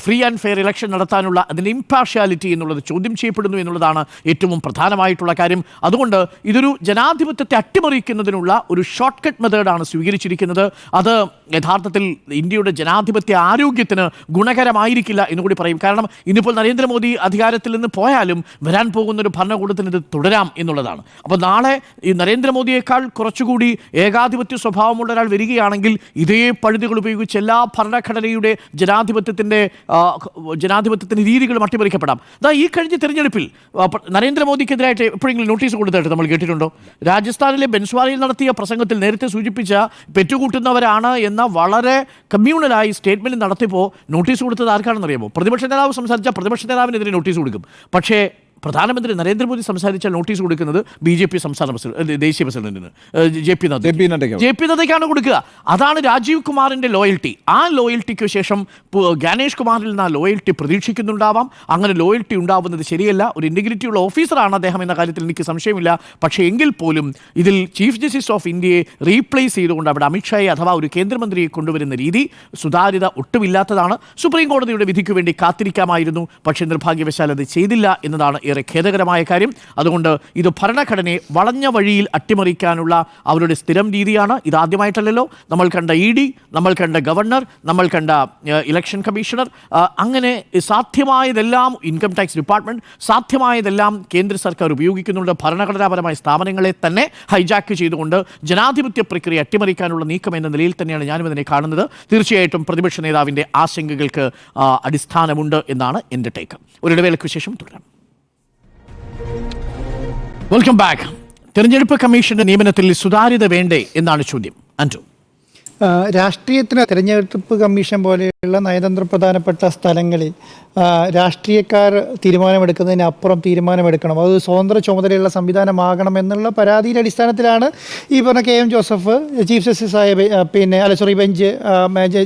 ഫ്രീ ആൻഡ് ഫെയർ ഇലക്ഷൻ നടത്താനുള്ള അതിൻ്റെ ഇംപാർഷ്യാലിറ്റി എന്നുള്ളത് ചോദ്യം ചെയ്യപ്പെടുന്നു എന്നുള്ളതാണ് ഏറ്റവും പ്രധാനമായിട്ടുള്ള കാര്യം. അതുകൊണ്ട് ഇതൊരു ജനാധിപത്യത്തെ അട്ടിമറിക്കുന്നതിനുള്ള ഒരു ഷോർട്ട് കട്ട് മെത്തേഡാണ് സ്വീകരിച്ചിരിക്കുന്നത്. അത് യഥാർത്ഥത്തിൽ ഇന്ത്യയുടെ ജനാധിപത്യ ആരോഗ്യത്തിന് ഗുണകരമായിരിക്കില്ല എന്നുകൂടി പറയും. കാരണം ഇന്നിപ്പോൾ നരേന്ദ്രമോദി അധികാരത്തിൽ നിന്ന് പോയാലും വരാൻ പോകുന്നൊരു ഭരണകൂടത്തിന് ഇത് തുടരാം എന്നുള്ളതാണ്. അപ്പോൾ നാളെ ഈ നരേന്ദ്രമോദിയേക്കാൾ കുറച്ചുകൂടി ഏകാധിപത്യ സ്വഭാവമുള്ള ഒരാൾ വരികയാണെങ്കിൽ ഇതേ പഴുതുകൾ ഉപയോഗിച്ച് എല്ലാ ഭരണഘടനയുടെ ജനാധിപത്യത്തിൻ്റെ രീതികളും അട്ടിമറിക്കപ്പെടാം. ഈ കഴിഞ്ഞ തെരഞ്ഞെടുപ്പിൽ നരേന്ദ്രമോദിക്കെതിരായിട്ട് എപ്പോഴെങ്കിലും നോട്ടീസ് കൊടുത്തായിട്ട് നമ്മൾ കേട്ടിട്ടുണ്ടോ? രാജസ്ഥാനിലെ ബൻസ്വാരയിൽ നടത്തിയ പ്രസംഗത്തിൽ നേരത്തെ സൂചിപ്പിച്ച പെറ്റുകൂട്ടുന്നവരാണ് എന്ന വളരെ കമ്മ്യൂണലായി സ്റ്റേറ്റ്മെൻറ്റ് നടത്തിയപ്പോൾ നോട്ടീസ് കൊടുത്തത് ആർക്കാണെന്നറിയാമോ? പ്രതിപക്ഷ നേതാവ് സംസാരിച്ചാൽ പ്രതിപക്ഷ നേതാവിനെതിരെ നോട്ടീസ് കൊടുക്കും. പക്ഷേ പ്രധാനമന്ത്രി നരേന്ദ്രമോദി സംസാരിച്ചാൽ നോട്ടീസ് കൊടുക്കുന്നത് BJP സംസ്ഥാന ദേശീയ പ്രസിഡന്റിന് JP നദ്ദയ്ക്കാണ് കൊടുക്കുക. അതാണ് രാജീവ് കുമാറിൻ്റെ ലോയൽറ്റി. ആ ലോയൽറ്റിക്ക് ശേഷം ജ്ഞാനേഷ് കുമാറിൽ നിന്ന് ആ ലോയൽറ്റി പ്രതീക്ഷിക്കുന്നുണ്ടാവാം. അങ്ങനെ ലോയൽറ്റി ഉണ്ടാവുന്നത് ശരിയല്ല. ഒരു ഇൻറ്റഗ്രിറ്റി ഉള്ള ഓഫീസറാണ് അദ്ദേഹം എന്ന കാര്യത്തിൽ എനിക്ക് സംശയമില്ല. പക്ഷേ എങ്കിൽ പോലും ഇതിൽ ചീഫ് ജസ്റ്റിസ് ഓഫ് ഇന്ത്യയെ റീപ്ലേസ് ചെയ്തുകൊണ്ട് അവിടെ അമിത്ഷായെ അഥവാ ഒരു കേന്ദ്രമന്ത്രിയെ കൊണ്ടുവരുന്ന രീതി സുതാര്യത ഒട്ടുമില്ലാത്തതാണ്. സുപ്രീം കോടതിയുടെ വിധിക്ക് വേണ്ടി കാത്തിരിക്കാമായിരുന്നു. പക്ഷേ നിർഭാഗ്യവശാൽ അത് ചെയ്തില്ല എന്നതാണ് ഏറെ ഖേദകരമായ കാര്യം. അതുകൊണ്ട് ഇത് ഭരണഘടനയെ വളഞ്ഞ വഴിയിൽ അട്ടിമറിക്കാനുള്ള അവരുടെ സ്ഥിരം രീതിയാണ്. ഇതാദ്യമായിട്ടല്ലല്ലോ. നമ്മൾ കണ്ട ED, നമ്മൾ കണ്ട ഗവർണർ, നമ്മൾ കണ്ട ഇലക്ഷൻ കമ്മീഷണർ, അങ്ങനെ സാധ്യമായതെല്ലാം ഇൻകം ടാക്സ് ഡിപ്പാർട്ട്മെൻറ്റ്, സാധ്യമായതെല്ലാം കേന്ദ്ര സർക്കാർ ഉപയോഗിക്കുന്നുണ്ട്. ഭരണഘടനാപരമായ സ്ഥാപനങ്ങളെ തന്നെ ഹൈജാക്ക് ചെയ്തുകൊണ്ട് ജനാധിപത്യ പ്രക്രിയ അട്ടിമറിക്കാനുള്ള നീക്കം എന്ന നിലയിൽ തന്നെയാണ് ഞാനും ഇതിനെ കാണുന്നത്. തീർച്ചയായിട്ടും പ്രതിപക്ഷ നേതാവിൻ്റെ ആശങ്കകൾക്ക് അടിസ്ഥാനമുണ്ട് എന്നാണ് എൻ്റെ ടേക്ക്. ഒരിടവേളയ്ക്ക് ശേഷം തുടരാം. Welcome back. തെരഞ്ഞെടുപ്പ് കമ്മീഷന്റെ നിയമനത്തിൽ സുതാര്യത വേണ്ടേ എന്നാണ് ചോദ്യം. അൻഡു, രാഷ്ട്രീയത്തിന് തെരഞ്ഞെടുപ്പ് കമ്മീഷൻ പോലെയുള്ള നയതന്ത്ര പ്രധാനപ്പെട്ട സ്ഥലങ്ങളിൽ രാഷ്ട്രീയക്കാർ തീരുമാനമെടുക്കുന്നതിനപ്പുറം തീരുമാനമെടുക്കണം, അത് സ്വതന്ത്ര ചുമതലയുള്ള സംവിധാനമാകണം എന്നുള്ള പരാതിയുടെ അടിസ്ഥാനത്തിലാണ് ഈ പറഞ്ഞ KM ജോസഫ് ചീഫ് ജസ്റ്റിസായ ബെഞ്ച്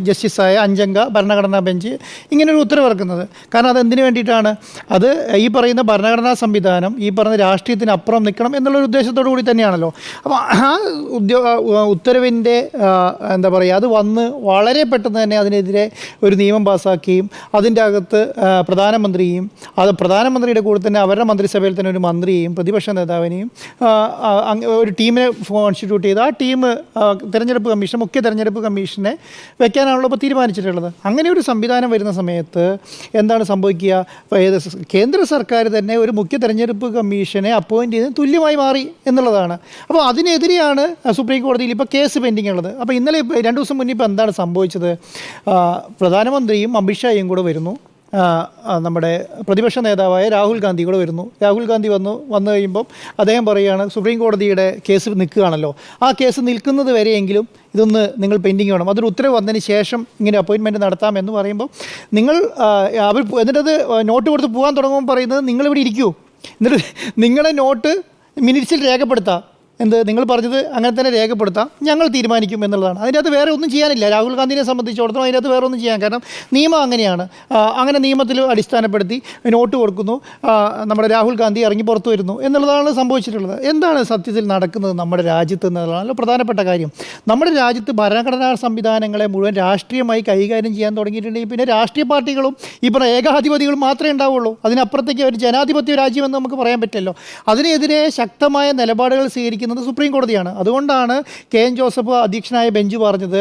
ജസ്റ്റിസായ 5-അംഗ ഭരണഘടനാ ബെഞ്ച് ഇങ്ങനൊരു ഉത്തരവിറക്കുന്നത്. കാരണം അതെന്തിനു വേണ്ടിയിട്ടാണ്? അത് ഈ പറയുന്ന ഭരണഘടനാ സംവിധാനം ഈ പറഞ്ഞ രാഷ്ട്രീയത്തിനപ്പുറം നിൽക്കണം എന്നുള്ളൊരു ഉദ്ദേശത്തോടു കൂടി തന്നെയാണല്ലോ. അപ്പോൾ ആ ഉത്തരവിൻ്റെ എന്താ പറയുക, അത് വന്ന് വളരെ പെട്ടെന്ന് തന്നെ അതിനെതിരെ ഒരു നിയമം പാസ്സാക്കുകയും അതിൻ്റെ അകത്ത് പ്രധാനമന്ത്രിയുടെ കൂടെ തന്നെ അവരുടെ മന്ത്രിസഭയിൽ തന്നെ ഒരു മന്ത്രിയെയും പ്രതിപക്ഷ നേതാവിനെയും ഒരു ടീമിനെ കോൺസ്റ്റിറ്റ്യൂട്ട് ചെയ്ത് ആ ടീം മുഖ്യ തെരഞ്ഞെടുപ്പ് കമ്മീഷനെ വെക്കാനാണല്ലോ ഇപ്പോൾ തീരുമാനിച്ചിട്ടുള്ളത്. അങ്ങനെ ഒരു സംവിധാനം വരുന്ന സമയത്ത് എന്താണ് സംഭവിക്കുക? കേന്ദ്ര സർക്കാർ തന്നെ ഒരു മുഖ്യ തെരഞ്ഞെടുപ്പ് കമ്മീഷനെ അപ്പോയിൻറ്റ് ചെയ്ത് തുല്യമായി മാറി എന്നുള്ളതാണ്. അപ്പോൾ അതിനെതിരെയാണ് സുപ്രീം കോടതിയിൽ ഇപ്പോൾ കേസ് പെൻഡിങ് ഉള്ളത്. അപ്പോൾ ഇന്നലെ 2 ദിവസം മുന്നേ ഇപ്പോൾ എന്താണ് സംഭവിച്ചത്? പ്രധാനമന്ത്രിയും അമിത്ഷായും കൂടെ വരുന്നു, നമ്മുടെ പ്രതിപക്ഷ നേതാവായ രാഹുൽ ഗാന്ധി കൂടെ വരുന്നു. രാഹുൽ ഗാന്ധി വന്നു കഴിയുമ്പം അദ്ദേഹം പറയുകയാണ്, സുപ്രീം കോടതിയുടെ കേസ് നിൽക്കുകയാണല്ലോ, ആ കേസ് നിൽക്കുന്നത് വരെയെങ്കിലും ഇതൊന്ന് നിങ്ങൾ പെൻഡിങ് വേണം, അതൊരു ഉത്തരവ് വന്നതിന് ശേഷം ഇങ്ങനെ അപ്പോയിൻമെൻറ്റ് നടത്താമെന്ന് പറയുമ്പോൾ നിങ്ങൾ എന്നിട്ടത് നോട്ട് കൊടുത്ത് പോകാൻ തുടങ്ങുമ്പോൾ പറയുന്നത് നിങ്ങളിവിടെ ഇരിക്കൂ, എന്നിട്ട് നിങ്ങളുടെ നോട്ട് മിനിറ്റ്സിൽ രേഖപ്പെടുത്താം, നിങ്ങൾ പറഞ്ഞത് അങ്ങനെ തന്നെ രേഖപ്പെടുത്താം, ഞങ്ങൾ തീരുമാനിക്കും എന്നുള്ളതാണ്. അതിൻ്റെ അകത്ത് വേറെ ഒന്നും ചെയ്യാനില്ല. രാഹുൽ ഗാന്ധിനെ സംബന്ധിച്ചിടത്തോളം അതിൻ്റെ അകത്ത് വേറെ ഒന്നും ചെയ്യാൻ, കാരണം നിയമം അങ്ങനെയാണ്. അങ്ങനെ നിയമത്തിൽ അടിസ്ഥാനപ്പെടുത്തി നോട്ട് കൊടുക്കുന്നു, നമ്മുടെ രാഹുൽ ഗാന്ധി ഇറങ്ങി പുറത്തു വരുന്നു എന്നുള്ളതാണ് സംഭവിച്ചിട്ടുള്ളത്. എന്താണ് സത്യത്തിൽ നടക്കുന്നത് നമ്മുടെ രാജ്യത്ത് എന്നുള്ളതാണല്ലോ പ്രധാനപ്പെട്ട കാര്യം. നമ്മുടെ രാജ്യത്ത് ഭരണഘടനാ സംവിധാനങ്ങളെ മുഴുവൻ രാഷ്ട്രീയമായി കൈകാര്യം ചെയ്യാൻ തുടങ്ങിയിട്ടുണ്ടെങ്കിൽ പിന്നെ രാഷ്ട്രീയ പാർട്ടികളും ഈ പറഞ്ഞ ഏകാധിപതികളും മാത്രമേ ഉണ്ടാവുള്ളൂ. അതിനപ്പുറത്തേക്ക് ഒരു ജനാധിപത്യ രാജ്യമെന്ന് നമുക്ക് പറയാൻ പറ്റില്ലല്ലോ. അതിനെതിരെ ശക്തമായ നിലപാടുകൾ സ്വീകരിക്കുന്നത് സുപ്രീം കോടതിയാണ്. അതുകൊണ്ടാണ് KM ജോസഫ് അധ്യക്ഷനായ ബെഞ്ച് പറഞ്ഞത്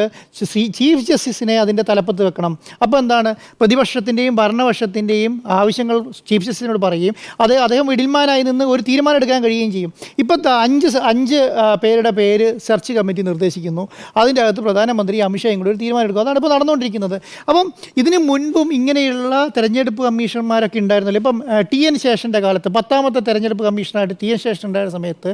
ചീഫ് ജസ്റ്റിസിനെ അതിൻ്റെ തലപ്പത്ത് വെക്കണം. അപ്പോൾ എന്താണ്, പ്രതിപക്ഷത്തിൻ്റെയും ഭരണപക്ഷത്തിൻ്റെയും ആവശ്യങ്ങൾ ചീഫ് ജസ്റ്റിസിനോട് പറയുകയും അദ്ദേഹം ഇടിൽമാനായി നിന്ന് ഒരു തീരുമാനം എടുക്കാൻ കഴിയുകയും ചെയ്യും. ഇപ്പോഴത്തെ 5 പേരുടെ പേര് സെർച്ച് കമ്മിറ്റി നിർദ്ദേശിക്കുന്നു. അതിൻ്റെ അകത്ത് പ്രധാനമന്ത്രി അമിത്ഷായും കൂടി ഒരു തീരുമാനം എടുക്കും. അതാണ് ഇപ്പോൾ നടന്നുകൊണ്ടിരിക്കുന്നത്. അപ്പം ഇതിന് മുൻപും ഇങ്ങനെയുള്ള തെരഞ്ഞെടുപ്പ് കമ്മീഷന്മാരൊക്കെ ഉണ്ടായിരുന്നല്ലോ. ഇപ്പം TN ശേഷൻ്റെ കാലത്ത് 10ാമത്തെ തെരഞ്ഞെടുപ്പ് കമ്മീഷനായിട്ട് TN ശേഷൻ ഉണ്ടായിരുന്ന സമയത്ത്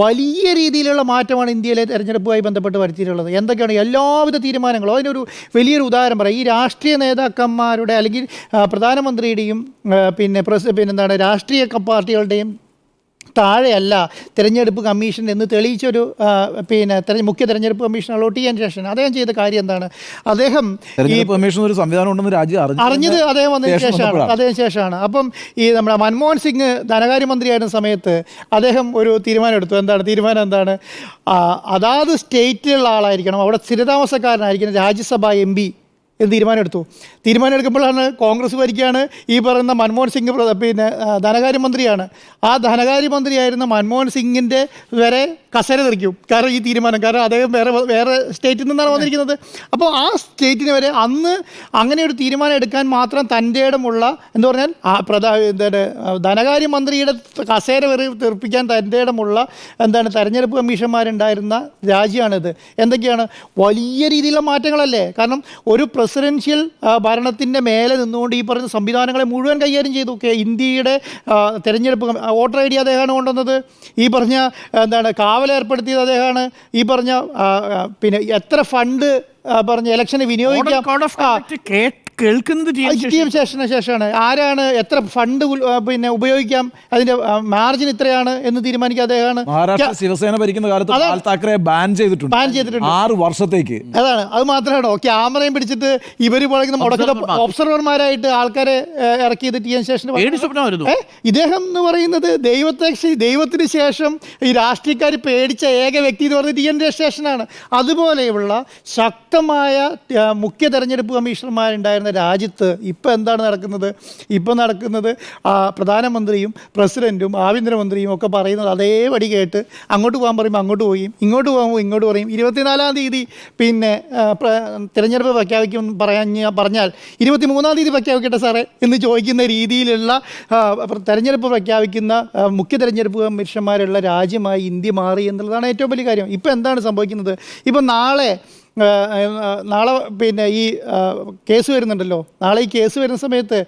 വലിയ രീതിയിലുള്ള മാറ്റമാണ് ഇന്ത്യയിലെ തെരഞ്ഞെടുപ്പുമായി ബന്ധപ്പെട്ട് വരുത്തിയിട്ടുള്ളത്. എന്തൊക്കെയാണ് എല്ലാവിധ തീരുമാനങ്ങളും. അതിനൊരു വലിയൊരു ഉദാഹരണം പറയാം. ഈ രാഷ്ട്രീയ നേതാക്കന്മാരുടെ അല്ലെങ്കിൽ പ്രധാനമന്ത്രിയുടെയും പിന്നെന്താണ് രാഷ്ട്രീയ പാർട്ടികളുടെയും താഴെയല്ല തെരഞ്ഞെടുപ്പ് കമ്മീഷൻ എന്ന് തെളിയിച്ചൊരു മുഖ്യ തെരഞ്ഞെടുപ്പ് കമ്മീഷണറോ TN ശേഷൻ. അദ്ദേഹം ചെയ്ത കാര്യം എന്താണ്? അദ്ദേഹം ഒരു സംവിധാനം ഉണ്ടെന്ന് രാജ്യം അറിഞ്ഞത് അദ്ദേഹം വന്നതിന് ശേഷമാണ്. അപ്പം ഈ നമ്മുടെ മൻമോഹൻ സിംഗ് ധനകാര്യമന്ത്രിയായിരുന്ന സമയത്ത് അദ്ദേഹം ഒരു തീരുമാനം എടുത്തു. തീരുമാനം എന്താണ്? അതാത് സ്റ്റേറ്റിലുള്ള ആളായിരിക്കണം, അവിടെ സ്ഥിരതാമസക്കാരനായിരിക്കണം രാജ്യസഭ MP എന്ന് തീരുമാനം എടുക്കുമ്പോഴാണ് കോൺഗ്രസ് ഭരിക്കുകയാണ്. ഈ പറയുന്ന മൻമോഹൻ സിംഗ് ധനകാര്യമന്ത്രിയാണ്. ആ ധനകാര്യമന്ത്രിയായിരുന്ന മൻമോഹൻ സിംഗിൻ്റെ വരെ കസേര തെറിക്കും. കാരണം ഈ തീരുമാനം, കാരണം അദ്ദേഹം വേറെ സ്റ്റേറ്റിൽ നിന്നാണ് വന്നിരിക്കുന്നത്. അപ്പോൾ ആ സ്റ്റേറ്റിന് വരെ അന്ന് അങ്ങനെ ഒരു തീരുമാനം എടുക്കാൻ മാത്രം തൻ്റെ ഇടമുള്ള എന്ന് പറഞ്ഞാൽ ധനകാര്യമന്ത്രിയുടെ കസേര തെറിപ്പിക്കാൻ തൻ്റെ ഇടമുള്ള തെരഞ്ഞെടുപ്പ് കമ്മീഷന്മാരുണ്ടായിരുന്ന രാജ്യമാണിത്. എന്തൊക്കെയാണ് വലിയ രീതിയിലുള്ള മാറ്റങ്ങളല്ലേ? കാരണം ഒരു പ്രസിഡൻഷ്യൽ ഭരണത്തിൻ്റെ മേലെ നിന്നുകൊണ്ട് ഈ പറഞ്ഞ സംവിധാനങ്ങളെ മുഴുവൻ കൈകാര്യം ചെയ്തു. ഇന്ത്യയുടെ തെരഞ്ഞെടുപ്പ് വോട്ടർ ID അദ്ദേഹമാണ് കൊണ്ടുവന്നത്. ഈ പറഞ്ഞ കാവലേർപ്പെടുത്തിയത് അദ്ദേഹമാണ്. ഈ പറഞ്ഞ എത്ര ഫണ്ട് പറഞ്ഞ ഇലക്ഷന് വിനിയോഗിക്കാം കേൾക്കുന്നത് TN ശേഷമാണ്. ആരാണ് എത്ര ഫണ്ട് ഉപയോഗിക്കാം, അതിന്റെ മാർജിൻ ഇത്രയാണ് എന്ന് തീരുമാനിക്കുക അദ്ദേഹമാണ്. ശിവസേന ഭരിക്കുന്ന കാലത്ത് ബാൻ ചെയ്തിട്ടുണ്ട് 6 വർഷത്തേക്ക്. അതാണ്. അത് മാത്രമാണോ, ക്യാമറയും പിടിച്ചിട്ട് ഇവർ പറയുന്ന ഒബ്സർവർമാരായിട്ട് ആൾക്കാരെ ഇറക്കിയത് TN ശേഷന്. ഇദ്ദേഹം എന്ന് പറയുന്നത് ദൈവത്തിന് ശേഷം ഈ രാഷ്ട്രീയക്കാർ പേടിച്ച ഏക വ്യക്തി എന്ന് പറയുന്നത് TN ശേഷനാണ്. അതുപോലെയുള്ള ശക്തമായ മുഖ്യ തെരഞ്ഞെടുപ്പ് കമ്മീഷണർമാരുണ്ടായിരുന്ന പറയുന്ന രാജ്യത്ത് ഇപ്പം എന്താണ് നടക്കുന്നത്? ഇപ്പം നടക്കുന്നത് പ്രധാനമന്ത്രിയും പ്രസിഡൻറ്റും ആഭ്യന്തരമന്ത്രിയും ഒക്കെ പറയുന്നത് അതേപടി കേട്ട് അങ്ങോട്ട് പോകാൻ പറയുമ്പോൾ അങ്ങോട്ട് പോവുകയും ഇങ്ങോട്ട് പോകുമ്പോൾ ഇങ്ങോട്ട് പറയും. 24-ാം തീയതി പിന്നെ തിരഞ്ഞെടുപ്പ് പ്രഖ്യാപിക്കും പറഞ്ഞാൽ 23-ാം തീയതി പ്രഖ്യാപിക്കട്ടെ സാറേ എന്ന് ചോദിക്കുന്ന രീതിയിലുള്ള തെരഞ്ഞെടുപ്പ് പ്രഖ്യാപിക്കുന്ന മുഖ്യ തെരഞ്ഞെടുപ്പ് കമ്മീഷന്മാരുള്ള രാജ്യമായി ഇന്ത്യ മാറി എന്നുള്ളതാണ് ഏറ്റവും വലിയ കാര്യം. ഇപ്പം എന്താണ് സംഭവിക്കുന്നത്? ഇപ്പം നാളെ പിന്നെ ഈ കേസ് വരുന്നുണ്ടല്ലോ. നാളെ ഈ കേസ് വരുന്ന സമയത്ത്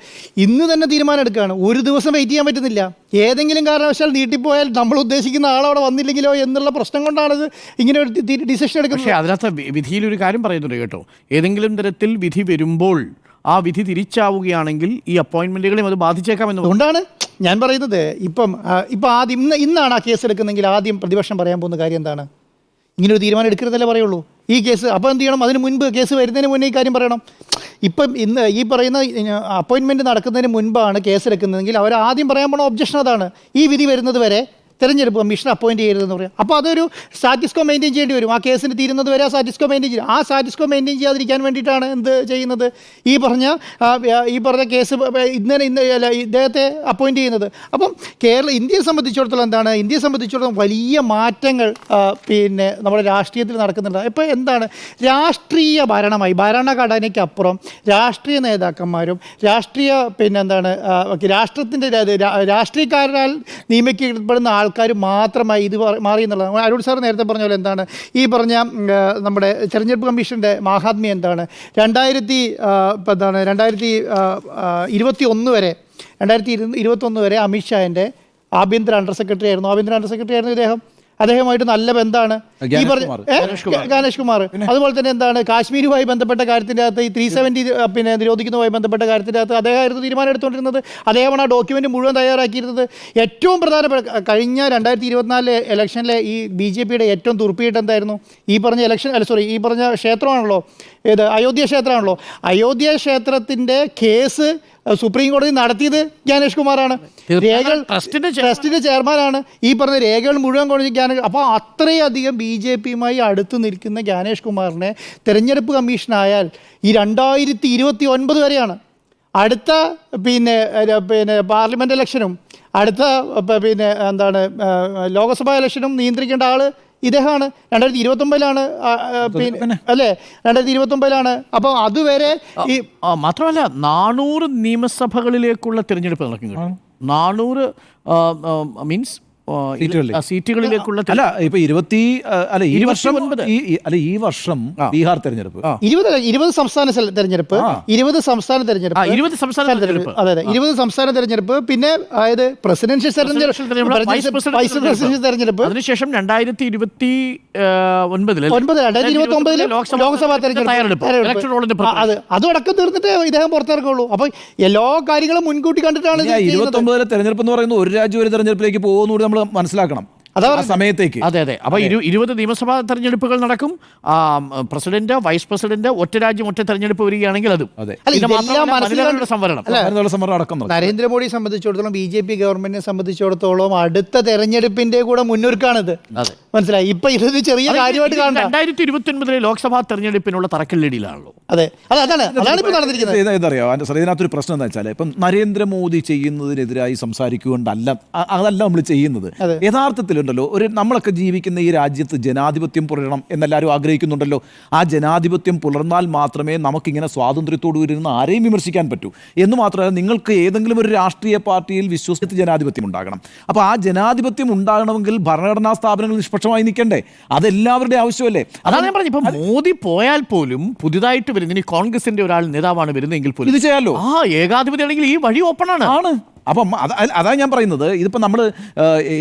ഇന്ന് തന്നെ തീരുമാനം എടുക്കുകയാണ്. ഒരു ദിവസം വെയിറ്റ് ചെയ്യാൻ പറ്റുന്നില്ല. ഏതെങ്കിലും കാരണവശാൽ നീട്ടിപ്പോയാൽ നമ്മൾ ഉദ്ദേശിക്കുന്ന ആളവിടെ വന്നില്ലെങ്കിലോ എന്നുള്ള പ്രശ്നം കൊണ്ടാണിത് ഇങ്ങനെ ഒരു ഡിസിഷൻ എടുക്കുന്നത്. പക്ഷേ അതിനകത്ത് വിധിയിലൊരു കാര്യം പറയുന്നുണ്ട് കേട്ടോ. ഏതെങ്കിലും തരത്തിൽ വിധി വരുമ്പോൾ ആ വിധി തിരിച്ചാവുകയാണെങ്കിൽ ഈ അപ്പോയിൻമെൻറ്റുകളെയും അത് ബാധിച്ചേക്കാമെന്ന്. അതുകൊണ്ടാണ് ഞാൻ പറയുന്നത് ഇപ്പം ആദ്യം ഇന്നാണ് ആ കേസ് എടുക്കുന്നതെങ്കിൽ ആദ്യം പ്രതിപക്ഷം പറയാൻ പോകുന്ന കാര്യം എന്താണ്? ഇങ്ങനൊരു തീരുമാനം എടുക്കരുതല്ലേ പറയുള്ളൂ ഈ കേസ്. അപ്പോൾ എന്ത് ചെയ്യണം? അതിന് മുൻപ് കേസ് വരുന്നതിന് മുന്നേ ഈ കാര്യം പറയണം. ഇപ്പം ഇന്ന് ഈ പറയുന്ന അപ്പോയിൻമെൻറ്റ് നടക്കുന്നതിന് മുൻപാണ് കേസ് എടുക്കുന്നതെങ്കിൽ അവർ ആദ്യം പറയാൻ പോണ ഒബ്ജക്ഷൻ അതാണ്. ഈ വിധി വരുന്നത് വരെ തെരഞ്ഞെടുപ്പ് കമ്മീഷൻ അപ്പോയിൻറ്റ് ചെയ്യരുതെന്ന് പറയാം. അപ്പോൾ അതൊരു സ്റ്റാറ്റിസ്കോ മെയിൻറ്റെയിൻ ചെയ്യേണ്ടി വരും. ആ കേസിന് തീരുന്നത് വരെ ആ സ്റ്റാറ്റിസ്കോ മെയിൻറ്റെയിൻ ചെയ്യും. ആ സ്റ്റാറ്റിസ്കോ മെയിൻറ്റെയിൻ ചെയ്യാതിരിക്കാൻ വേണ്ടിയിട്ടാണ് എന്ത് ചെയ്യുന്നത്? ഈ പറഞ്ഞ കേസ് ഇദ്ദേഹത്തെ അപ്പോയിൻറ്റ് ചെയ്യുന്നത്. അപ്പം ഇന്ത്യയെ സംബന്ധിച്ചിടത്തോളം എന്താണ്? ഇന്ത്യയെ സംബന്ധിച്ചിടത്തോളം വലിയ മാറ്റങ്ങൾ പിന്നെ നമ്മുടെ രാഷ്ട്രീയത്തിൽ നടക്കുന്നുണ്ട്. ഇപ്പോൾ എന്താണ്? രാഷ്ട്രീയ ഭരണഘടനയ്ക്കപ്പുറം രാഷ്ട്രീയ നേതാക്കന്മാരും രാഷ്ട്രീയക്കാരാൽ നിയമിക്കപ്പെടുന്ന ആൾക്കാർ മാത്രമായി ഇത് മാറി എന്നുള്ളതാണ്. അരുൺ സാർ നേരത്തെ പറഞ്ഞ പോലെ എന്താണ് ഈ പറഞ്ഞ നമ്മുടെ തെരഞ്ഞെടുപ്പ് കമ്മീഷൻ്റെ മാഹാത്മ്യം എന്താണ്? 2021 വരെ അമിത്ഷാൻ്റെ ആഭ്യന്തര അണ്ടർ സെക്രട്ടറി ആയിരുന്നു അദ്ദേഹമായിട്ട് നല്ല ബന്ധമാണ് ഈ പറഞ്ഞ ഗാനേഷ് കുമാർ. അതുപോലെ തന്നെ എന്താണ് കാശ്മീരുമായി ബന്ധപ്പെട്ട കാര്യത്തിൻ്റെ അകത്ത് ഈ 370 പിന്നെ നിരോധിക്കുന്നതുമായി ബന്ധപ്പെട്ട കാര്യത്തിൻ്റെ അകത്ത് അദ്ദേഹമായിരുന്നു തീരുമാനം എടുത്തുകൊണ്ടിരുന്നത്. അദ്ദേഹമാണ് ആ ഡോക്യുമെൻ്റ് മുഴുവൻ തയ്യാറാക്കിയിരുന്നത്. ഏറ്റവും പ്രധാനപ്പെട്ട കഴിഞ്ഞ 2024 ഇലക്ഷനിലെ ഈ BJPയുടെ ഏറ്റവും തുറുപ്പിയിട്ട് എന്തായിരുന്നു? ഈ പറഞ്ഞ ക്ഷേത്രമാണല്ലോ, അയോധ്യ ക്ഷേത്രമാണല്ലോ. അയോധ്യ ക്ഷേത്രത്തിൻ്റെ കേസ് സുപ്രീം കോടതി നടത്തിയത് ഗാനേഷ് കുമാറാണ്. ട്രസ്റ്റിൻ്റെ ചെയർമാനാണ്. ഈ പറഞ്ഞ രേഖകൾ മുഴുവൻ കൊടുത്ത് അപ്പോൾ അത്രയധികം BJPയുമായി അടുത്ത് നിൽക്കുന്ന ഗാനേഷ് കുമാറിനെ തെരഞ്ഞെടുപ്പ് കമ്മീഷനായാൽ ഈ 2029 വരെയാണ്. അടുത്ത പിന്നെ പാർലമെൻറ്റ് ഇലക്ഷനും അടുത്ത ലോക്സഭാ ഇലക്ഷനും നിയന്ത്രിക്കേണ്ട ആൾ ഇദ്ദേഹമാണ്. 2029 അല്ലേ? 2029 അപ്പോൾ അതുവരെ ഈ മാത്രമല്ല 400 നിയമസഭകളിലേക്കുള്ള തിരഞ്ഞെടുപ്പ് നടക്കും. 400 മീൻസ് സീറ്റുകളിലേക്കുള്ള ഈ വർഷം ബീഹാർ തെരഞ്ഞെടുപ്പ് 20 സംസ്ഥാന തെരഞ്ഞെടുപ്പ് 20 സംസ്ഥാന തെരഞ്ഞെടുപ്പ് അതെ 20 സംസ്ഥാന തെരഞ്ഞെടുപ്പ് പിന്നെ അതായത് പ്രസിഡൻഷ്യൽ തെരഞ്ഞെടുപ്പ് അതിനുശേഷം 2029 ലോക്സഭാ തെരഞ്ഞെടുപ്പ് അതടക്കം തീർന്നിട്ട് ഇദ്ദേഹം പുറത്തിറങ്ങുള്ളൂ. അപ്പൊ എല്ലാ കാര്യങ്ങളും മുൻകൂട്ടി കണ്ടിട്ടാണ് 2029 തെരഞ്ഞെടുപ്പ് എന്ന് പറയുന്നത് ഒരു രാജ്യം ഒരു തെരഞ്ഞെടുപ്പിലേക്ക് പോകുന്നൂടെ നമ്മൾ മനസ്സിലാക്കണം സമയത്തേക്ക്. അതെ. അപ്പോൾ 20 നിയമസഭാ തെരഞ്ഞെടുപ്പുകൾ നടക്കും. പ്രസിഡന്റ്, വൈസ് പ്രസിഡന്റ്, ഒറ്റ രാജ്യം ഒറ്റ തെരഞ്ഞെടുപ്പ് വരികയാണെങ്കിൽ അതും സംവരണം അടക്കം. നരേന്ദ്രമോദിയെ സംബന്ധിച്ചിടത്തോളം BJP ഗവൺമെന്റിനെ സംബന്ധിച്ചിടത്തോളം അടുത്ത തെരഞ്ഞെടുപ്പിന്റെ കൂടെ മുന്നൊരുക്കാണിത്. മനസ്സിലായി? ഇപ്പൊ ഇത് ചെറിയ കാര്യമായിട്ട് കാണാം. 2029 ലോക്സഭാ തെരഞ്ഞെടുപ്പിനുള്ള തറക്കല്ലിടിയിലാണല്ലോ. അതാണ് ഇപ്പൊ നടന്നിരിക്കുന്നത്. ഇതറിയാം ഇതിനകത്തൊരു പ്രശ്നം എന്താ വെച്ചാൽ ഇപ്പം നരേന്ദ്രമോദി ചെയ്യുന്നതിനെതിരായി സംസാരിക്കുകൊണ്ടല്ല അതല്ല നമ്മൾ ചെയ്യുന്നത്. യഥാർത്ഥത്തിൽ നമ്മളൊക്കെ ജീവിക്കുന്ന ഈ രാജ്യത്ത് ജനാധിപത്യം പുലരണം എന്നെല്ലാവരും ആഗ്രഹിക്കുന്നുണ്ടല്ലോ. ആ ജനാധിപത്യം പുലർന്നാൽ മാത്രമേ നമുക്കിങ്ങനെ സ്വാതന്ത്ര്യത്തോടു ഇരുന്ന് ആരെയും വിമർശിക്കാൻ പറ്റൂ. എന്ന് മാത്രമല്ല നിങ്ങൾക്ക് ഏതെങ്കിലും ഒരു രാഷ്ട്രീയ പാർട്ടിയിൽ വിശ്വസിച്ച് ജനാധിപത്യം ഉണ്ടാകണം. അപ്പോൾ ആ ജനാധിപത്യം ഉണ്ടാകണമെങ്കിൽ ഭരണഘടനാ സ്ഥാപനങ്ങൾ നിഷ്പക്ഷമായി നിൽക്കണ്ടേ? അതെല്ലാവരുടെയും ആവശ്യമല്ലേ? അതാണ് ഞാൻ പറഞ്ഞു. ഇപ്പം മോദി പോയാൽ പോലും പുതിയതായിട്ട് വരുന്ന കോൺഗ്രസിന്റെ ഒരാൾ നേതാവാണ് വരുന്നതെങ്കിൽ പോലും ഇത് ചെയ്യാമല്ലോ. ഏകാധിപതി ആണെങ്കിൽ ഈ വഴി ഓപ്പൺ ആണ്. അപ്പം അതാണ് ഞാൻ പറയുന്നത്. ഇതിപ്പോൾ നമ്മൾ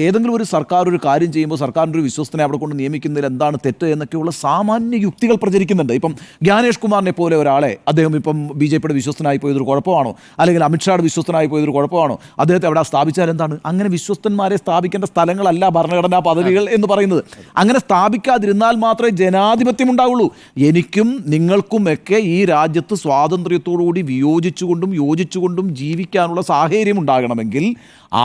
ഏതെങ്കിലും ഒരു സർക്കാർ ഒരു കാര്യം ചെയ്യുമ്പോൾ സർക്കാരിൻ്റെ ഒരു വിശ്വസ്തനെ അവിടെ കൊണ്ട് നിയമിക്കുന്നതിൽ എന്താണ് തെറ്റ് എന്നൊക്കെയുള്ള സാമാന്യ യുക്തികൾ പ്രചരിക്കുന്നുണ്ട്. ഇപ്പം ജ്ഞാനേഷ് കുമാറിനെ പോലെ ഒരാളെ അദ്ദേഹം ഇപ്പം BJPയുടെ വിശ്വസ്തനായി പോയതൊരു കുഴപ്പമാണോ? അല്ലെങ്കിൽ അമിത്ഷായുടെ വിശ്വസ്തനായി പോയതൊരു കുഴപ്പമാണോ? അദ്ദേഹത്തെ അവിടെ സ്ഥാപിച്ചാൽ എന്താണ്? അങ്ങനെ വിശ്വസ്തന്മാരെ സ്ഥാപിക്കേണ്ട സ്ഥലങ്ങളല്ല ഭരണഘടനാ പദവികൾ എന്ന് പറയുന്നത്. അങ്ങനെ സ്ഥാപിക്കാതിരുന്നാൽ മാത്രമേ ജനാധിപത്യം ഉണ്ടാവുള്ളൂ. എനിക്കും നിങ്ങൾക്കുമൊക്കെ ഈ രാജ്യത്ത് സ്വാതന്ത്ര്യത്തോടുകൂടി വിയോജിച്ചുകൊണ്ടും യോജിച്ചുകൊണ്ടും ജീവിക്കാനുള്ള സാഹചര്യം ഉണ്ടാകണമെങ്കിൽ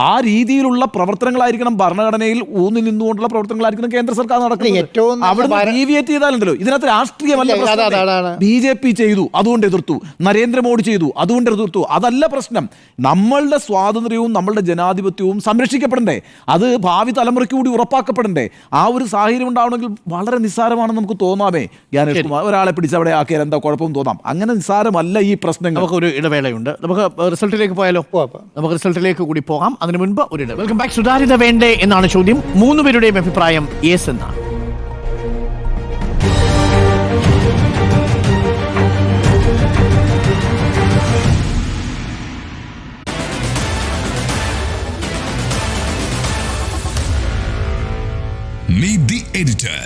ആ രീതിയിലുള്ള പ്രവർത്തനങ്ങളായിരിക്കണം ഭരണഘടനയിൽ ഊന്നി നിന്നുകൊണ്ടുള്ള പ്രവർത്തനങ്ങളായിരിക്കണം കേന്ദ്ര സർക്കാർ ഏറ്റവും നടക്കുന്നത്. അവിടെ ഡീവിയേറ്റ് ചെയ്താലുണ്ടല്ലോ ഇതിനകത്ത് രാഷ്ട്രീയമല്ല പ്രശ്നം. BJP ചെയ്തു അതുകൊണ്ട് എതിർത്തു, നരേന്ദ്രമോദി ചെയ്തു അതുകൊണ്ട് എതിർത്തു, അതല്ല പ്രശ്നം. നമ്മളുടെ സ്വാതന്ത്ര്യവും നമ്മളുടെ ജനാധിപത്യവും സംരക്ഷിക്കപ്പെടണ്ടേ, അത് ഭാവി തലമുറയ്ക്ക് കൂടി ഉറപ്പാക്കപ്പെടണ്ടേ. ആ ഒരു സാഹചര്യം ഉണ്ടാവണമെങ്കിൽ വളരെ നിസ്സാരമാണെന്ന് നമുക്ക് തോന്നാമേ. ജ്ഞാനേഷ് കുമാർ, ഒരാളെ പിടിച്ച് അവിടെ ആക്കിയാൽ എന്താ കുഴപ്പം തോന്നാം. അങ്ങനെ നിസ്സാരമല്ല ഈ പ്രശ്നങ്ങൾ. നമുക്കൊരു ഇടവേളയുണ്ട്, നമുക്ക് റിസൾട്ടിലേക്ക് പോയാലോ? നമുക്ക് റിസൾട്ടിലേക്ക് കൂടി പോകാം. അതിനു മുൻപ് ഒരു വെൽക്കം ബാക്ക്. സുതാര്യത വേണ്ടേ എന്നാണ് ചോദ്യം. 3 പേരുടെയും അഭിപ്രായം യെസ് എന്നാണ്. Meet the editor.